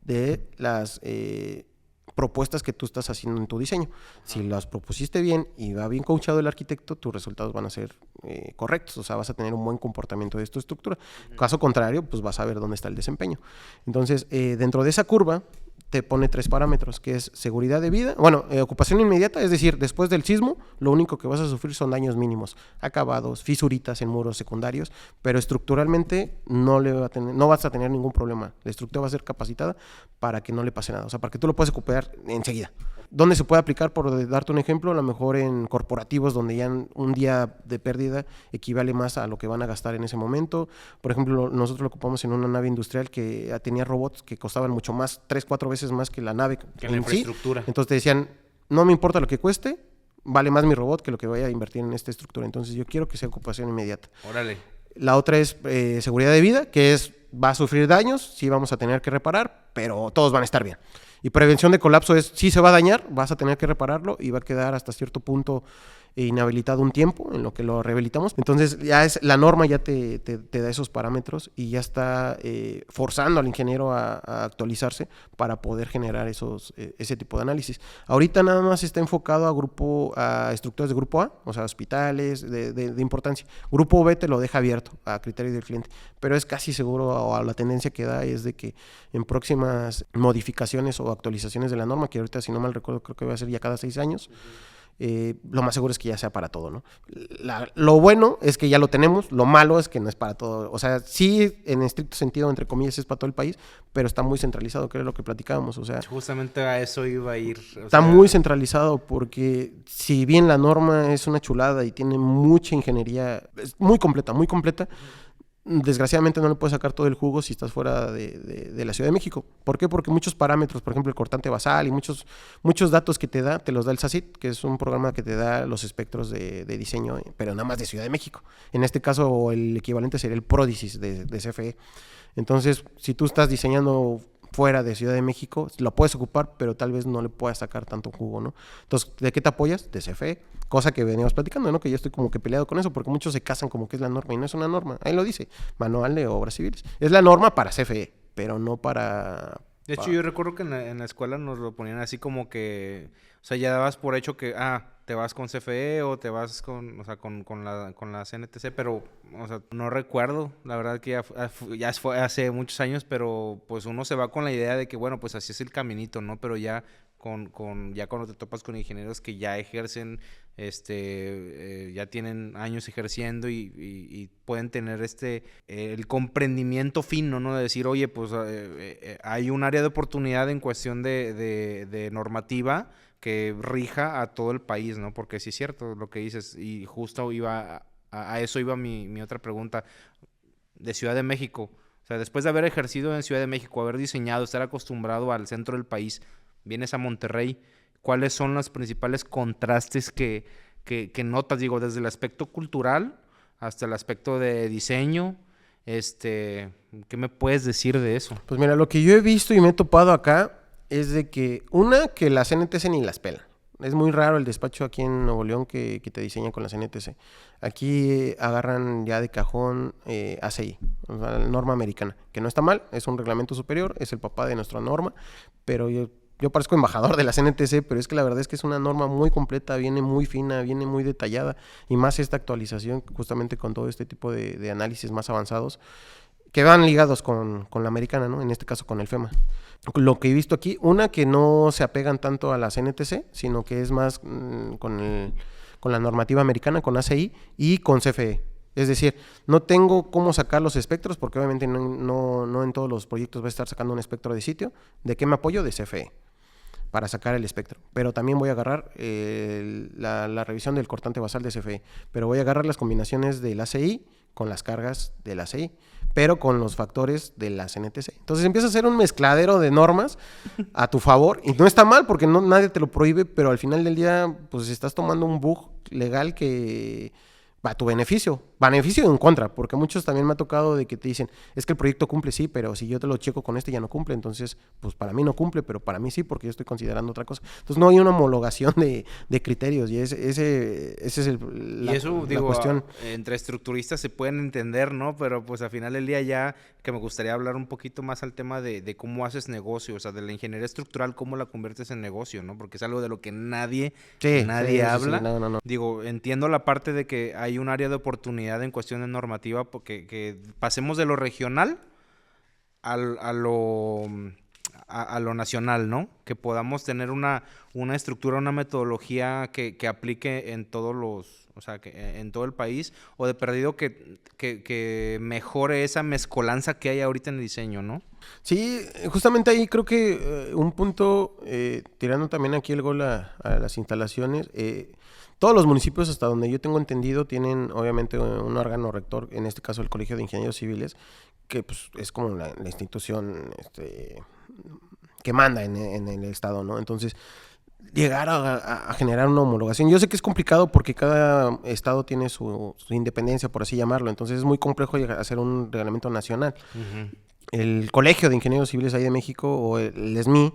de las propuestas que tú estás haciendo en tu diseño. Si las propusiste bien y va bien coachado el arquitecto, tus resultados van a ser correctos, o sea, vas a tener un buen comportamiento de tu estructura. Caso contrario, pues vas a ver dónde está el desempeño. Entonces, dentro de esa curva, te pone 3 parámetros, que es seguridad de vida, ocupación inmediata, es decir, después del sismo, lo único que vas a sufrir son daños mínimos, acabados, fisuritas en muros secundarios, pero estructuralmente no vas a tener ningún problema. La estructura va a ser capacitada para que no le pase nada, o sea, para que tú lo puedas ocupar enseguida. ¿Dónde se puede aplicar? Por darte un ejemplo, a lo mejor en corporativos donde ya un día de pérdida equivale más a lo que van a gastar en ese momento. Por ejemplo, nosotros lo ocupamos en una nave industrial que tenía robots que costaban mucho más, 3-4 veces más que la nave que la infraestructura. Entonces te decían, no me importa lo que cueste, vale más mi robot que lo que vaya a invertir en esta estructura. Entonces yo quiero que sea ocupación inmediata. Órale. La otra es seguridad de vida, que va a sufrir daños, sí vamos a tener que reparar, pero todos van a estar bien. Y prevención de colapso es, sí se va a dañar, vas a tener que repararlo y va a quedar hasta cierto punto inhabilitado un tiempo en lo que lo rehabilitamos. Entonces ya la norma ya te da esos parámetros y ya está forzando al ingeniero a actualizarse para poder generar ese tipo de análisis. Ahorita nada más está enfocado a estructuras de grupo A, o sea, hospitales de importancia. Grupo B te lo deja abierto a criterio del cliente, pero es casi seguro, o la tendencia que da es de que en próximas modificaciones o actualizaciones de la norma, que ahorita si no mal recuerdo creo que va a ser ya cada 6 años, lo más seguro es que ya sea para todo, ¿no? Lo bueno es que ya lo tenemos, lo malo es que no es para todo. O sea, sí, en estricto sentido, entre comillas, es para todo el país, pero está muy centralizado, que es lo que platicábamos. O sea, justamente a eso iba a ir. Está muy centralizado porque si bien la norma es una chulada y tiene mucha ingeniería, es muy completa, desgraciadamente no le puedes sacar todo el jugo si estás fuera de la Ciudad de México. ¿Por qué? Porque muchos parámetros, por ejemplo el cortante basal y muchos datos que te los da el SACIT, que es un programa que te da los espectros de diseño, pero nada más de Ciudad de México. En este caso el equivalente sería el PRODISYS de CFE. Entonces, si tú estás diseñando fuera de Ciudad de México, lo puedes ocupar, pero tal vez no le puedas sacar tanto jugo, ¿no? Entonces, ¿de qué te apoyas? De CFE, cosa que veníamos platicando, ¿no? Que yo estoy como que peleado con eso, porque muchos se casan como que es la norma, y no es una norma. Ahí lo dice, Manual de Obras Civiles. Es la norma para CFE, pero no para... De hecho, yo recuerdo que en la escuela nos lo ponían así como que... O sea, ya dabas por hecho que, te vas con CFE o te vas con la CNTC, pero, o sea, no recuerdo. La verdad que ya fue hace muchos años, pero pues uno se va con la idea de que, bueno, pues así es el caminito, ¿no? Pero ya ya cuando te topas con ingenieros que ya ejercen, ya tienen años ejerciendo y pueden tener el comprendimiento fino, ¿no? De decir, oye, pues hay un área de oportunidad en cuestión de normativa que rija a todo el país, ¿no? Porque sí es cierto lo que dices, y justo iba a eso iba mi otra pregunta. De Ciudad de México, o sea, después de haber ejercido en Ciudad de México, haber diseñado, estar acostumbrado al centro del país, vienes a Monterrey, ¿cuáles son los principales contrastes que notas? Digo, desde el aspecto cultural hasta el aspecto de diseño, ¿qué me puedes decir de eso? Pues mira, lo que yo he visto y me he topado acá es de que la CNTC ni las pela. Es muy raro el despacho aquí en Nuevo León que te diseña con la CNTC. Aquí agarran ya de cajón ACI, o sea, la norma americana, que no está mal, es un reglamento superior, es el papá de nuestra norma, pero yo parezco embajador de la CNTC, pero es que la verdad es que es una norma muy completa, viene muy fina, viene muy detallada, y más esta actualización justamente con todo este tipo de análisis más avanzados, que van ligados con la americana, ¿no? En este caso con el FEMA. Lo que he visto aquí, que no se apegan tanto a la CNTC, sino que es más con la normativa americana, con ACI y con CFE. Es decir, no tengo cómo sacar los espectros, porque obviamente no en todos los proyectos voy a estar sacando un espectro de sitio. ¿De qué me apoyo? De CFE, para sacar el espectro. Pero también voy a agarrar la revisión del cortante basal de CFE, pero voy a agarrar las combinaciones del ACI con las cargas de la CI, pero con los factores de la CNTC. Entonces empieza a ser un mezcladero de normas a tu favor, y no está mal porque nadie te lo prohíbe, pero al final del día pues estás tomando un bug legal que va a tu beneficio y en contra, porque muchos también me ha tocado de que te dicen, es que el proyecto cumple, sí, pero si yo te lo checo con este ya no cumple, entonces pues para mí no cumple, pero para mí sí, porque yo estoy considerando otra cosa. Entonces no hay una homologación de criterios, y ese es Y eso, digo, cuestión. Entre estructuristas se pueden entender, ¿no? Pero pues al final del día ya que me gustaría hablar un poquito más al tema de cómo haces negocio, o sea, de la ingeniería estructural, cómo la conviertes en negocio, ¿no? Porque es algo de lo que nadie habla. Sí, no. Digo, entiendo la parte de que hay un área de oportunidad en cuestión de normativa, porque que pasemos de lo regional a lo nacional, ¿no? Que podamos tener una estructura, una metodología que aplique en todos los, o sea, que en todo el país, o de perdido que mejore esa mezcolanza que hay ahorita en el diseño, ¿no? Sí, justamente ahí creo que un punto, tirando también aquí el gol a las instalaciones, todos los municipios, hasta donde yo tengo entendido, tienen obviamente un órgano rector, en este caso el Colegio de Ingenieros Civiles, que pues es como la institución que manda en el estado, ¿no? Entonces, llegar a generar una homologación. Yo sé que es complicado porque cada estado tiene su independencia, por así llamarlo, entonces es muy complejo hacer un reglamento nacional. Uh-huh. El Colegio de Ingenieros Civiles ahí de México, o el SMI,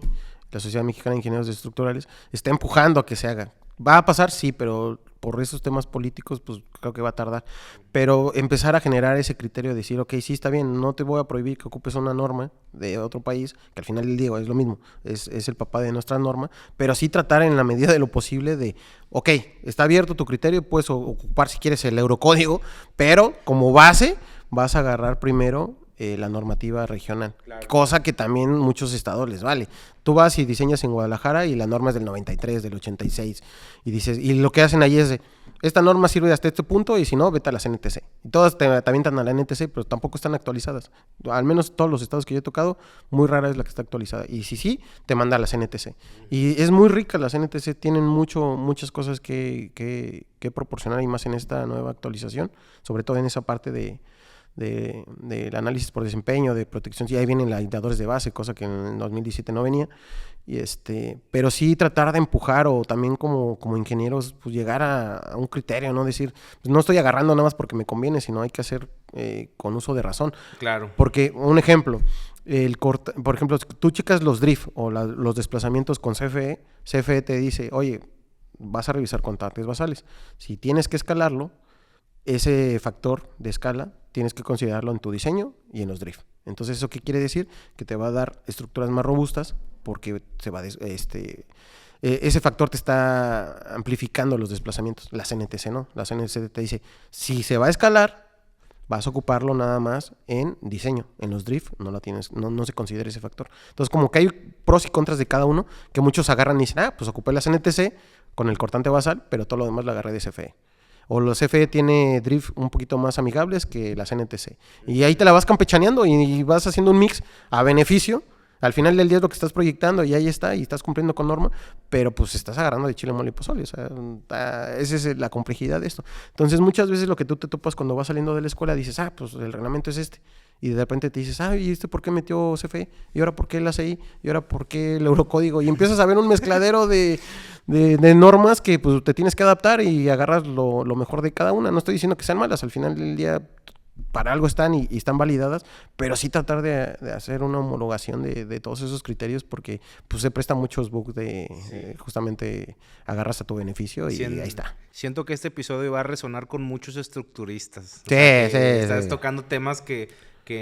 la Sociedad Mexicana de Ingenieros Estructurales, está empujando a que se haga. ¿Va a pasar? Sí, pero por esos temas políticos, pues creo que va a tardar. Pero empezar a generar ese criterio de decir, ok, sí, está bien, no te voy a prohibir que ocupes una norma de otro país, que al final del día es lo mismo, es el papá de nuestra norma, pero sí tratar en la medida de lo posible de, ok, está abierto tu criterio, puedes ocupar si quieres el eurocódigo, pero como base vas a agarrar primero la normativa regional, claro. Cosa que también muchos estados les vale. Tú vas y diseñas en Guadalajara y la norma es del 93, del 86, y dices, y lo que hacen ahí es de, esta norma sirve hasta este punto y si no, vete a la CNTC. Y todas te avientan a la NTC, pero tampoco están actualizadas. Al menos todos los estados que yo he tocado, muy rara es la que está actualizada. Y si sí, te manda a la CNTC. Y es muy rica la CNTC, tienen muchas cosas que proporcionar, y más en esta nueva actualización, sobre todo en esa parte del análisis por desempeño, de protección, y ahí vienen los indicadores de base, cosa que en 2017 no venía, y pero sí tratar de empujar, o también como ingenieros, pues llegar a un criterio, no decir, pues no estoy agarrando nada más porque me conviene, sino hay que hacer con uso de razón. Claro. Porque, un ejemplo, por ejemplo, tú checas los drift o los desplazamientos con CFE te dice, oye, vas a revisar contantes basales, si tienes que escalarlo, ese factor de escala tienes que considerarlo en tu diseño y en los drift. Entonces, ¿eso qué quiere decir? Que te va a dar estructuras más robustas, porque ese factor te está amplificando los desplazamientos. La CNTC no. La CNTC te dice, si se va a escalar, vas a ocuparlo nada más en diseño. En los drift no se considera ese factor. Entonces, como que hay pros y contras de cada uno, que muchos agarran y dicen, pues ocupé la CNTC con el cortante basal, pero todo lo demás lo agarré de CFE. O los CFE tiene drift un poquito más amigables que la CNTC. Y ahí te la vas campechaneando y vas haciendo un mix a beneficio. Al final del día es lo que estás proyectando y ahí está, y estás cumpliendo con norma, pero pues estás agarrando de chile, mole y pozole. O sea, esa es la complejidad de esto. Entonces, muchas veces lo que tú te topas cuando vas saliendo de la escuela, dices, pues el reglamento es este. Y de repente te dices, ¿y por qué metió CFE? ¿Y ahora por qué el ACI? ¿Y ahora por qué el eurocódigo? Y empiezas a ver un mezcladero de normas que pues te tienes que adaptar y agarras lo mejor de cada una. No estoy diciendo que sean malas, al final del día para algo están y están validadas, pero sí tratar de hacer una homologación de todos esos criterios, porque pues se presta muchos bugs justamente agarras a tu beneficio y ahí está. Siento que este episodio va a resonar con muchos estructuristas. Sí, estás tocando temas que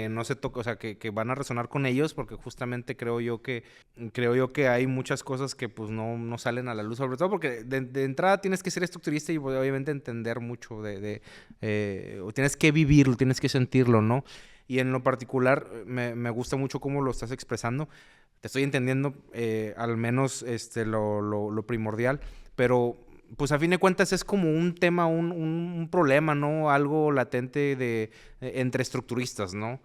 no se toca, o sea, que van a resonar con ellos, porque justamente creo yo que hay muchas cosas que pues no salen a la luz, sobre todo porque de entrada tienes que ser estructurista y obviamente entender mucho o tienes que vivirlo, tienes que sentirlo, ¿no? Y en lo particular me gusta mucho cómo lo estás expresando. Te estoy entendiendo al menos lo primordial, pero pues a fin de cuentas es como un tema, un problema, ¿no? Algo latente entre estructuristas, ¿no?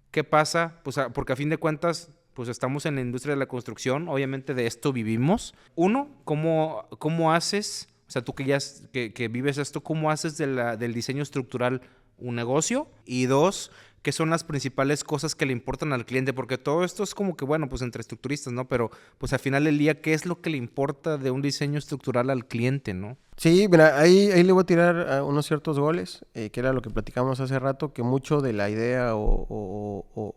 ¿Qué pasa? Pues porque a fin de cuentas, pues estamos en la industria de la construcción, obviamente de esto vivimos. Uno, ¿cómo haces? O sea, tú que vives esto, ¿cómo haces del diseño estructural un negocio? Y 2, ¿qué son las principales cosas que le importan al cliente? Porque todo esto es como que, bueno, pues entre estructuristas, ¿no? Pero pues al final del día, ¿qué es lo que le importa de un diseño estructural al cliente, ¿no? Sí, mira, ahí le voy a tirar unos ciertos goles, que era lo que platicamos hace rato, que mucho de la idea o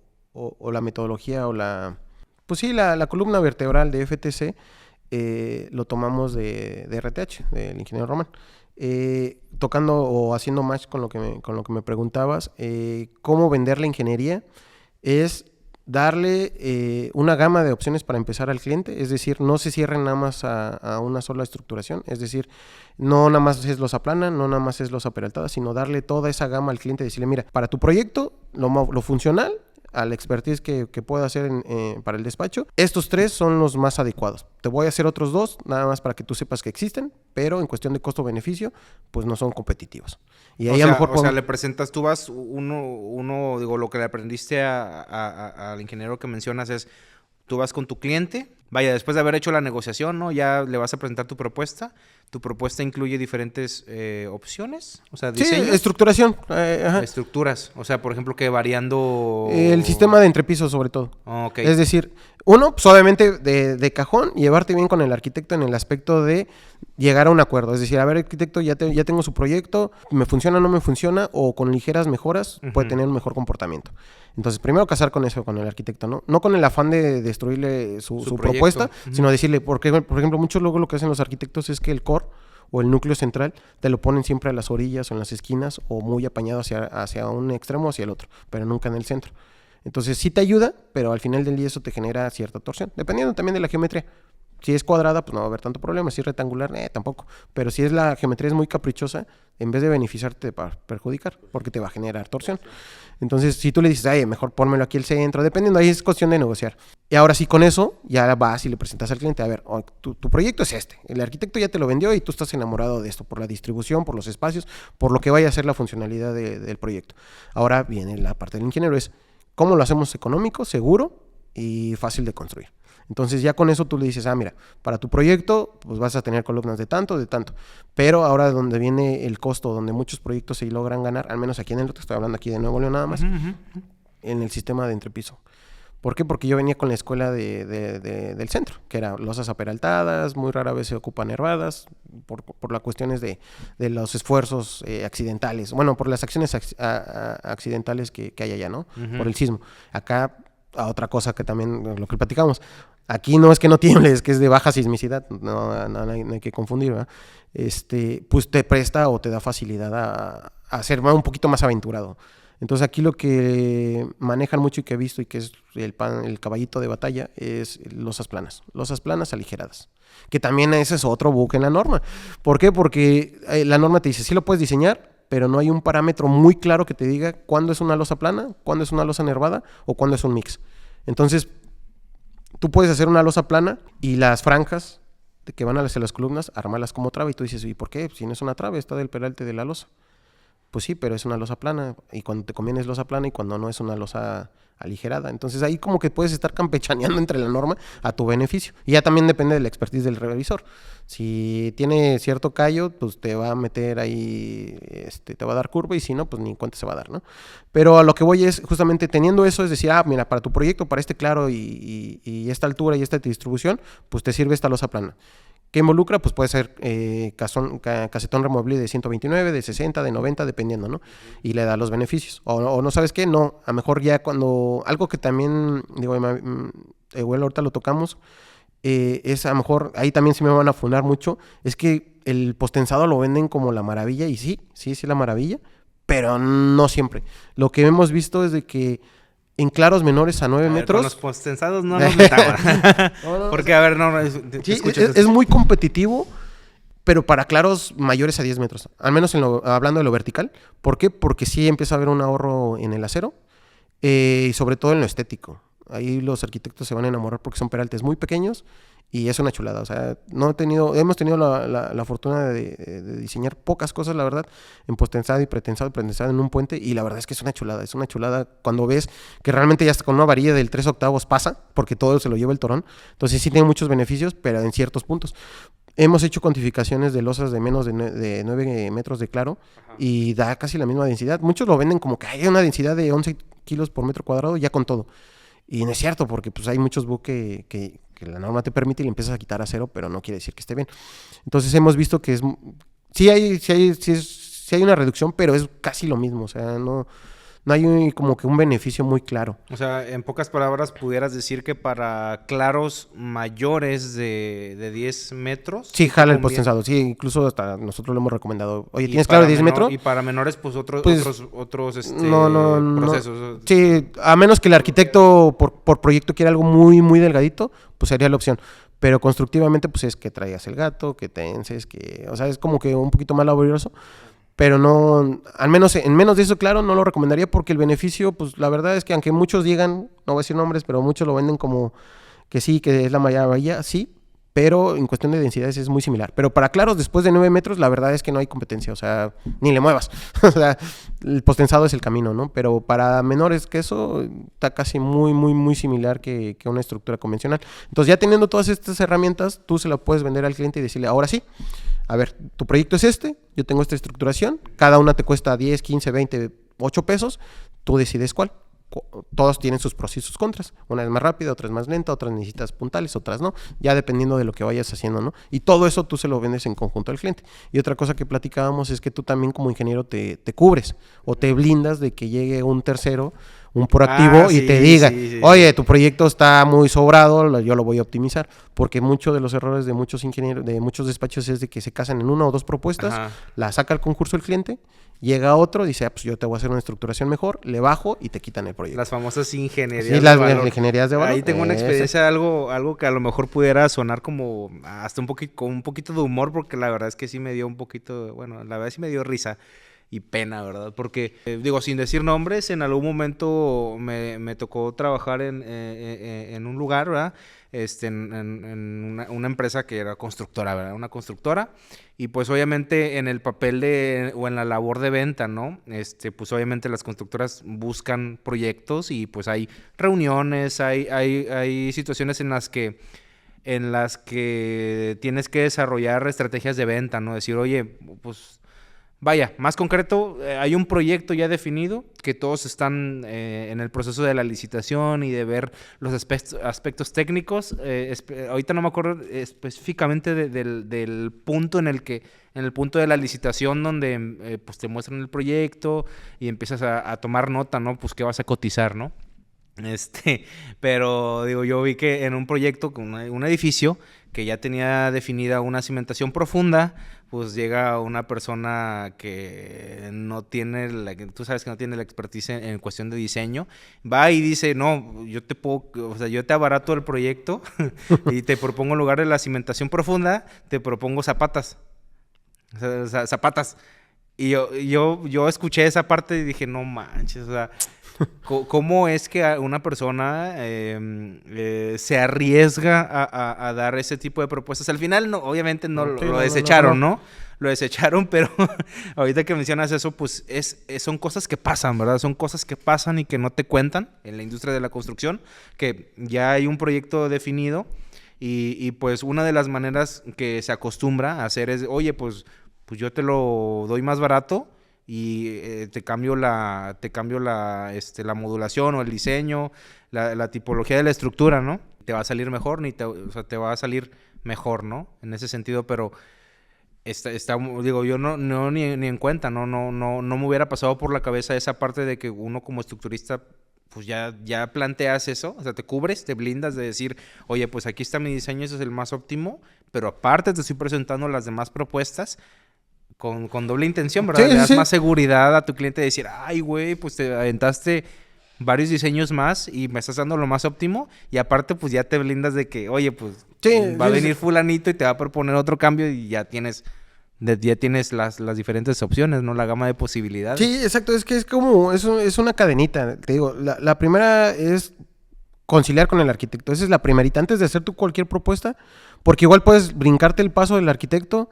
la metodología pues sí, la columna vertebral de FTC lo tomamos de RTH, del ingeniero Román. Tocando o haciendo match con lo que me preguntabas, cómo vender la ingeniería es darle una gama de opciones para empezar al cliente, es decir, no se cierren nada más a una sola estructuración, es decir, no nada más es losa plana, no nada más es losa peraltada, sino darle toda esa gama al cliente y decirle, mira, para tu proyecto, lo funcional, a la expertise que pueda hacer para el despacho, estos 3 son los más adecuados. Te voy a hacer otros 2, nada más para que tú sepas que existen, pero en cuestión de costo-beneficio, pues no son competitivos. Y ahí o sea, le presentas, tú vas, digo, lo que le aprendiste al ingeniero que mencionas es, tú vas con tu cliente, vaya, después de haber hecho la negociación, ¿no? Ya le vas a presentar tu propuesta incluye diferentes opciones, o sea, diseños. Sí, estructuración. Estructuras, o sea, por ejemplo, que variando... El sistema de entrepiso, sobre todo. Oh, okay. Es decir, uno, pues obviamente de cajón, llevarte bien con el arquitecto en el aspecto de llegar a un acuerdo. Es decir, a ver, arquitecto, ya tengo su proyecto, me funciona o no me funciona, o con ligeras mejoras puede tener un mejor comportamiento. Entonces, primero casar con eso, con el arquitecto, ¿no? No con el afán de destruirle su propuesta, sino decirle, porque, por ejemplo, mucho luego lo que hacen los arquitectos es que el core o el núcleo central te lo ponen siempre a las orillas o en las esquinas o muy apañado hacia un extremo o hacia el otro, pero nunca en el centro. Entonces sí te ayuda, pero al final del día eso te genera cierta torsión, dependiendo también de la geometría. Si es cuadrada, pues no va a haber tanto problema. Si es rectangular, tampoco. Pero si la geometría es muy caprichosa, en vez de beneficiarte, te va a perjudicar, porque te va a generar torsión. Entonces, si tú le dices, mejor pónmelo aquí al centro, dependiendo, ahí es cuestión de negociar. Y ahora sí, con eso, ya vas y le presentas al cliente, a ver, tu proyecto es este. El arquitecto ya te lo vendió y tú estás enamorado de esto, por la distribución, por los espacios, por lo que vaya a ser la funcionalidad del proyecto. Ahora viene la parte del ingeniero, es cómo lo hacemos económico, seguro y fácil de construir. Entonces ya con eso tú le dices, mira, para tu proyecto pues vas a tener columnas de tanto, pero ahora donde viene el costo, donde muchos proyectos se logran ganar, al menos aquí en el otro, estoy hablando aquí de Nuevo León nada más, en el sistema de entrepiso. ¿Por qué? Porque yo venía con la escuela del centro, que era losas aperaltadas, muy rara vez se ocupan nervadas, por las cuestiones de los esfuerzos accidentales, bueno, por las acciones accidentales que hay allá, ¿no? Por el sismo. Acá, a otra cosa que también, lo que platicamos, aquí no es que no tiemble, es que es de baja sismicidad, no hay que confundir, ¿verdad? Pues te presta o te da facilidad a ser un poquito más aventurado. Entonces aquí lo que manejan mucho y que he visto y que es el caballito de batalla es losas planas aligeradas, que también ese es otro buque en la norma. ¿Por qué? Porque la norma te dice, sí lo puedes diseñar, pero no hay un parámetro muy claro que te diga cuándo es una losa plana, cuándo es una losa nervada o cuándo es un mix. Entonces, tú puedes hacer una losa plana y las franjas que van hacia las columnas, armarlas como trave. Y tú dices, ¿y por qué? Si no es una trave, está del peralte de la losa. Pues sí, pero es una losa plana. Y cuando te conviene es losa plana y cuando no es una losa aligerada. Entonces ahí como que puedes estar campechaneando entre la norma a tu beneficio. Y ya también depende de la expertise del revisor. Si tiene cierto callo, pues te va a meter ahí, te va a dar curva, y si no, pues ni cuenta se va a dar, ¿no? Pero a lo que voy es, justamente teniendo eso, es decir, mira, para tu proyecto, para este claro y esta altura y esta distribución, pues te sirve esta losa plana. ¿Qué involucra? Pues puede ser casetón removible de 129, de 60, de 90, dependiendo, ¿no? Y le da los beneficios. O no, ¿sabes qué? No, a lo mejor ya cuando... Algo que también, digo, igual ahorita lo tocamos, es a lo mejor, ahí también sí me van a funar mucho, es que el postensado lo venden como la maravilla, y sí la maravilla, pero no siempre. Lo que hemos visto es de que en claros menores a 9 metros... Con los postensados no nos metamos. Porque, a ver, es muy competitivo, pero para claros mayores a 10 metros. Al menos hablando de lo vertical. ¿Por qué? Porque sí empieza a haber un ahorro en el acero y sobre todo en lo estético. Ahí los arquitectos se van a enamorar porque son peraltes muy pequeños y es una chulada. O sea, hemos tenido la fortuna de diseñar pocas cosas, la verdad, en postensado y pretensado en un puente, y la verdad es que es una chulada cuando ves que realmente ya hasta con una varilla del 3/8 pasa, porque todo se lo lleva el torón. Entonces sí tiene muchos beneficios, pero en ciertos puntos. Hemos hecho cuantificaciones de losas de menos de 9 metros de claro. Ajá. Y da casi la misma densidad. Muchos lo venden como que hay una densidad de 11 kilos por metro cuadrado ya con todo. Y no es cierto, porque pues hay muchos buques que la norma te permite y le empiezas a quitar a cero, pero no quiere decir que esté bien. Entonces hemos visto que sí hay una reducción, pero es casi lo mismo. O sea, no hay como que un beneficio muy claro. O sea, en pocas palabras, pudieras decir que para claros mayores de 10 metros... Sí, jala el postensado. Sí, incluso hasta nosotros lo hemos recomendado. Oye, ¿tienes claro de 10 metros? Y para menores, pues otros procesos. No. Sí, a menos que el arquitecto por proyecto quiera algo muy, muy delgadito, pues sería la opción. Pero constructivamente, pues es que traigas el gato, que tenses, que... O sea, es como que un poquito más laborioso. Pero no, al menos en menos de eso, claro, no lo recomendaría porque el beneficio, pues la verdad es que aunque muchos digan, no voy a decir nombres, pero muchos lo venden como que sí, que es la maravilla, sí, pero en cuestión de densidades es muy similar. Pero para claros, después de 9 metros, la verdad es que no hay competencia, o sea, ni le muevas. O sea, el postensado es el camino, ¿no? Pero para menores que eso, está casi muy, muy, muy similar que una estructura convencional. Entonces, ya teniendo todas estas herramientas, tú se la puedes vender al cliente y decirle, ahora sí, a ver, tu proyecto es yo tengo esta estructuración, cada una te cuesta 10, 15, 20, 8 pesos, tú decides cuál. Todos tienen sus pros y sus contras. Una es más rápida, otra es más lenta, otras necesitas puntales, otras no, ya dependiendo de lo que vayas haciendo, ¿no? Y todo eso tú se lo vendes en conjunto al cliente. Y otra cosa que platicábamos es que tú también como ingeniero te cubres o te blindas de que llegue un tercero, un proactivo y te diga, oye, tu proyecto está muy sobrado, yo lo voy a optimizar, porque muchos de los errores de muchos ingenieros, de muchos despachos es de que se casan en una o dos propuestas, la saca al concurso el cliente, llega otro, dice, pues yo te voy a hacer una estructuración mejor, le bajo y te quitan el proyecto. Las famosas ingenierías de valor. Sí, las ingenierías de valor. Ahí tengo una experiencia, algo que a lo mejor pudiera sonar como hasta con un poquito de humor, porque la verdad es que sí me dio un poquito, bueno, la verdad sí me dio risa y pena, ¿verdad? Porque, digo, sin decir nombres, en algún momento me tocó trabajar en un lugar, ¿verdad? En una empresa que era constructora, ¿verdad? Una constructora. Y pues obviamente en el papel o en la labor de venta, ¿no? Pues obviamente las constructoras buscan proyectos y pues hay reuniones, hay situaciones en las que tienes que desarrollar estrategias de venta, ¿no? Decir, oye, pues... Vaya, más concreto, hay un proyecto ya definido que todos están en el proceso de la licitación y de ver los aspectos técnicos. Ahorita no me acuerdo específicamente del punto en el punto de la licitación donde pues te muestran el proyecto y empiezas a tomar nota, ¿no? Pues qué vas a cotizar, ¿no? Pero digo, yo vi que en un proyecto con un edificio que ya tenía definida una cimentación profunda, pues llega una persona que no tiene, tú sabes que no tiene la expertise en cuestión de diseño, va y dice, no, yo te abarato el proyecto y te propongo en lugar de la cimentación profunda, te propongo zapatas. O sea, zapatas. Y yo escuché esa parte y dije, no manches, o sea... ¿Cómo es que una persona se arriesga a dar ese tipo de propuestas? Al final, no, obviamente lo desecharon, ¿no? Lo desecharon, pero ahorita que mencionas eso, pues son cosas que pasan, ¿verdad? Son cosas que pasan y que no te cuentan en la industria de la construcción, que ya hay un proyecto definido y pues una de las maneras que se acostumbra a hacer es, oye, pues yo te lo doy más barato, y te cambio la modulación o el diseño, la tipología de la estructura, ¿no? Te va a salir mejor, o sea, te va a salir mejor, ¿no? En ese sentido, pero digo, yo no ni en cuenta, no me hubiera pasado por la cabeza esa parte de que uno como estructurista pues ya planteas eso, o sea, te cubres, te blindas de decir, oye, pues aquí está mi diseño, ese es el más óptimo, pero aparte te estoy presentando las demás propuestas con doble intención, ¿verdad? Sí, Le das más seguridad a tu cliente de decir, ay, güey, pues te aventaste varios diseños más y me estás dando lo más óptimo y aparte pues ya te blindas de que, oye, pues va a venir fulanito y te va a proponer otro cambio y ya tienes las diferentes opciones, ¿no? La gama de posibilidades. Sí, exacto, es que es una cadenita, te digo, la primera es conciliar con el arquitecto, esa es la primerita, antes de hacer tú cualquier propuesta, porque igual puedes brincarte el paso del arquitecto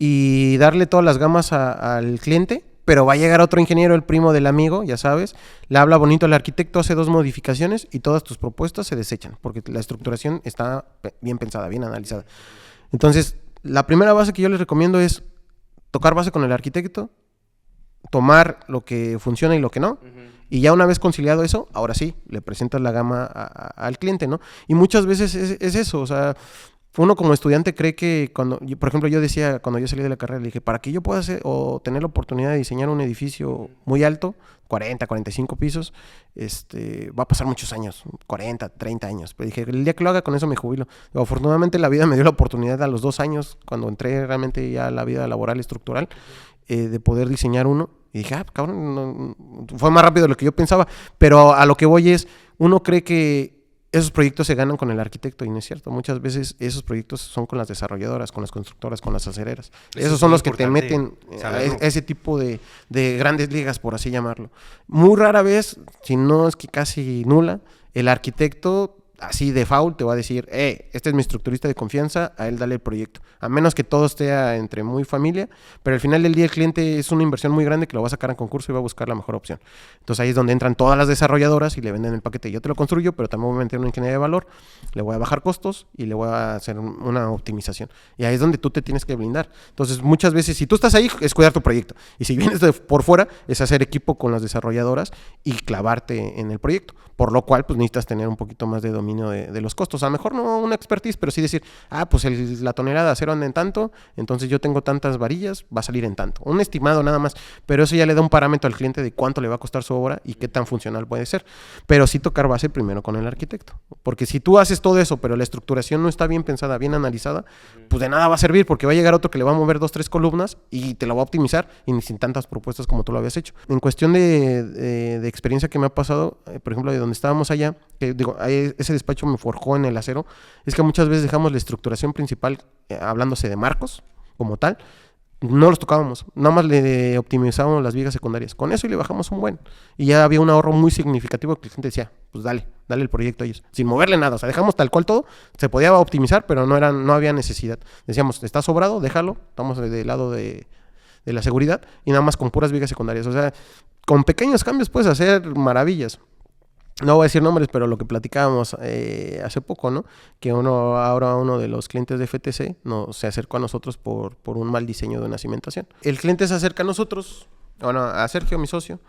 y darle todas las gamas al cliente, pero va a llegar otro ingeniero, el primo del amigo, ya sabes, le habla bonito al arquitecto, hace 2 modificaciones y todas tus propuestas se desechan, porque la estructuración está bien pensada, bien analizada. Entonces, La primera base que yo les recomiendo es tocar base con el arquitecto, tomar lo que funciona y lo que no, y ya una vez conciliado eso, ahora sí, le presentas la gama al cliente, ¿no? Y muchas veces es eso, o sea, uno como estudiante cree que por ejemplo, yo decía, cuando yo salí de la carrera, le dije, para que yo pueda hacer o tener la oportunidad de diseñar un edificio muy alto, 40, 45 pisos, va a pasar muchos años, 40, 30 años. Pero dije, el día que lo haga, con eso me jubilo. Pero afortunadamente la vida me dio la oportunidad a los 2 años, cuando entré realmente ya a la vida laboral estructural, de poder diseñar uno. Y dije, cabrón, fue más rápido de lo que yo pensaba. Pero a lo que voy es, uno cree que esos proyectos se ganan con el arquitecto y no es cierto. Muchas veces esos proyectos son con las desarrolladoras, con las constructoras, con las acereras. Esos son los que te meten a ese tipo de grandes ligas, por así llamarlo. Muy rara vez, si no es que casi nula, el arquitecto así de default te va a decir, este es mi estructurista de confianza, a él dale el proyecto. A menos que todo esté entre muy familia, pero al final del día el cliente es una inversión muy grande que lo va a sacar en concurso y va a buscar la mejor opción. Entonces ahí es donde entran todas las desarrolladoras y le venden el paquete. Yo te lo construyo, pero también voy a meter una ingeniería de valor, le voy a bajar costos y le voy a hacer una optimización. Y ahí es donde tú te tienes que blindar. Entonces muchas veces, si tú estás ahí, es cuidar tu proyecto. Y si vienes por fuera, es hacer equipo con las desarrolladoras y clavarte en el proyecto. Por lo cual, pues necesitas tener un poquito más de dominio de los costos. A lo mejor no una expertise, pero sí decir, pues la tonelada de acero anda en tanto, entonces yo tengo tantas varillas, va a salir en tanto. Un estimado nada más, pero eso ya le da un parámetro al cliente de cuánto le va a costar su obra y qué tan funcional puede ser. Pero sí tocar base primero con el arquitecto. Porque si tú haces todo eso, pero la estructuración no está bien pensada, bien analizada, pues de nada va a servir, porque va a llegar otro que le va a mover 2, 3 columnas y te lo va a optimizar y sin tantas propuestas como tú lo habías hecho. En cuestión de experiencia que me ha pasado, por ejemplo, de donde estábamos allá, que digo, ese despacho me forjó en el acero, es que muchas veces dejamos la estructuración principal, hablándose de marcos como tal, no los tocábamos, nada más le optimizábamos las vigas secundarias, con eso y le bajamos un buen, y ya había un ahorro muy significativo que el cliente decía, pues dale el proyecto a ellos, sin moverle nada, o sea, dejamos tal cual todo, se podía optimizar, pero no había necesidad, decíamos, está sobrado, déjalo, estamos del lado de la seguridad, y nada más con puras vigas secundarias, o sea, con pequeños cambios puedes hacer maravillas. No voy a decir nombres, pero lo que platicábamos hace poco, ¿no? Que ahora uno de los clientes de FTC se acercó a nosotros por un mal diseño de una cimentación. El cliente se acerca a nosotros, a Sergio, mi socio,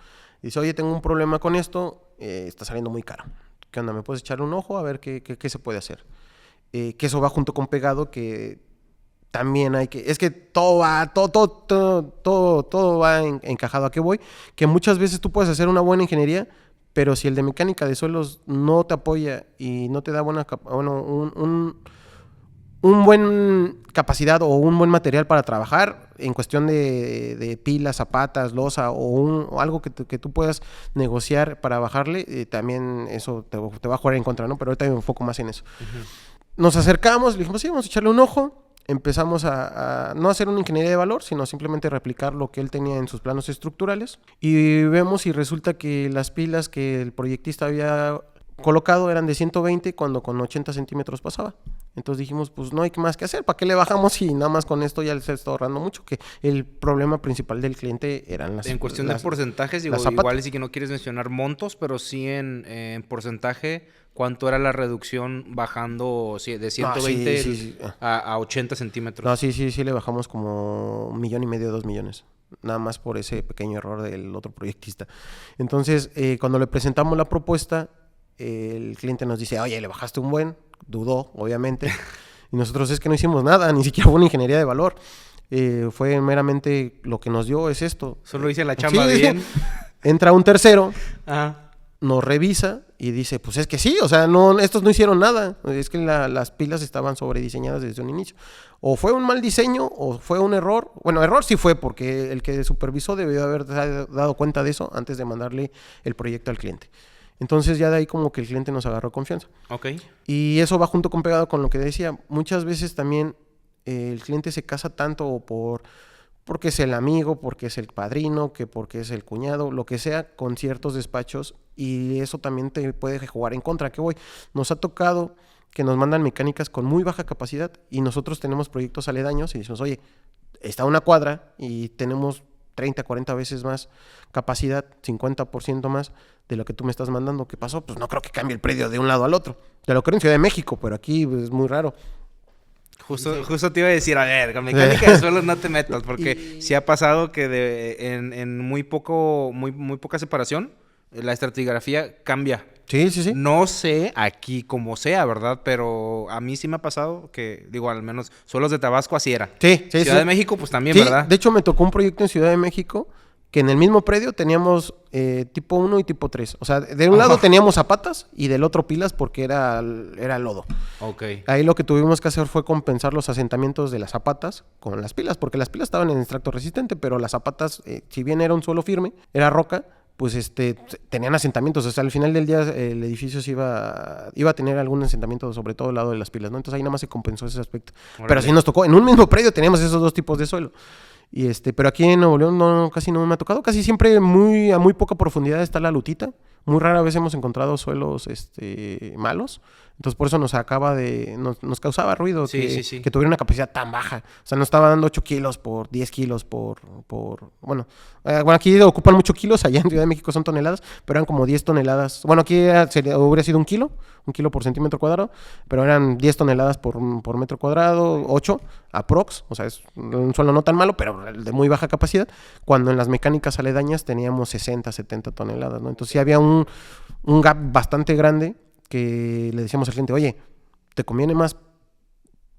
y dice, oye, tengo un problema con esto, está saliendo muy caro. ¿Qué onda? ¿Me puedes echar un ojo a ver qué se puede hacer? Que eso va junto con pegado, que también es que todo va encajado. ¿A qué voy? Que muchas veces tú puedes hacer una buena ingeniería, pero si el de mecánica de suelos no te apoya y no te da un buen capacidad o un buen material para trabajar en cuestión de pilas, zapatas, losa o algo que tú puedas negociar para bajarle, también eso te va a jugar en contra, ¿no? Pero ahorita me enfoco más en eso. Nos acercamos, le dijimos, sí, vamos a echarle un ojo. Empezamos a no hacer una ingeniería de valor, sino simplemente replicar lo que él tenía en sus planos estructurales. Y vemos y resulta que las pilas que el proyectista había colocado eran de 120 cuando con 80 centímetros pasaba. Entonces dijimos, pues no hay más que hacer, ¿para qué le bajamos? Y nada más con esto ya se está ahorrando mucho, que el problema principal del cliente eran las... En cuestión de porcentajes, digo, igual sí que no quieres mencionar montos, pero sí en porcentaje, ¿cuánto era la reducción bajando de 120 sí. A 80 centímetros? No, sí, le bajamos como 1,5 millones, 2 millones. Nada más por ese pequeño error del otro proyectista. Entonces, cuando le presentamos la propuesta, el cliente nos dice, oye, le bajaste un buen, dudó, obviamente, y nosotros es que no hicimos nada, ni siquiera fue una ingeniería de valor, fue meramente lo que nos dio es esto. Solo hice la chamba bien. Entra un tercero, Ajá. Nos revisa y dice, pues es que sí, o sea, estos no hicieron nada, es que las pilas estaban sobrediseñadas desde un inicio. O fue un mal diseño o fue un error. Bueno, error sí fue porque el que supervisó debió haber dado cuenta de eso antes de mandarle el proyecto al cliente. Entonces ya de ahí como que el cliente nos agarró confianza. Ok. Y eso va junto con pegado con lo que decía. Muchas veces también el cliente se casa tanto porque es el amigo, porque es el padrino, que porque es el cuñado, lo que sea, con ciertos despachos, y eso también te puede jugar en contra. ¿Qué voy? Nos ha tocado que nos mandan mecánicas con muy baja capacidad y nosotros tenemos proyectos aledaños y decimos, oye, está una cuadra y tenemos 30, 40 veces más capacidad, 50% más de lo que tú me estás mandando. ¿Qué pasó? Pues no creo que cambie el predio de un lado al otro. Te lo creo en Ciudad de México, pero aquí es muy raro. Justo te iba a decir, a ver, con mecánica de suelos no te metas, porque sí ha pasado que en muy poca separación, la estratigrafía cambia. Sí. No sé aquí como sea, ¿verdad? Pero a mí sí me ha pasado que, digo, al menos suelos de Tabasco así era. Sí. Ciudad de México, pues también, Sí, ¿verdad? de hecho me tocó un proyecto en Ciudad de México que en el mismo predio teníamos tipo 1 y tipo 3. O sea, de un lado teníamos zapatas y del otro pilas porque era lodo. Ok. Ahí lo que tuvimos que hacer fue compensar los asentamientos de las zapatas con las pilas, porque las pilas estaban en extracto resistente, pero las zapatas, si bien era un suelo firme, era roca, pues tenían asentamientos. O sea, al final del día el edificio iba a tener algún asentamiento, sobre todo al lado de las pilas, ¿no? Entonces ahí nada más se compensó ese aspecto. Órale. Pero sí nos tocó, en un mismo predio teníamos esos dos tipos de suelo. Y pero aquí en Nuevo León casi no me ha tocado. Casi siempre a muy poca profundidad está la lutita. Muy rara vez hemos encontrado suelos malos. Entonces por eso nos causaba ruido Sí. que tuviera una capacidad tan baja. O sea, nos estaba dando 8 kilos por 10 kilos bueno, aquí ocupan mucho kilos, allá en Ciudad de México son toneladas, pero eran como 10 toneladas. Bueno, aquí hubiera sido un kilo por centímetro cuadrado, pero eran 10 toneladas por metro cuadrado, 8 aprox, o sea, es un suelo no tan malo, pero de muy baja capacidad, cuando en las mecánicas aledañas teníamos 60, 70 toneladas, ¿no? Entonces sí había un gap bastante grande que le decíamos al cliente, oye, ¿te conviene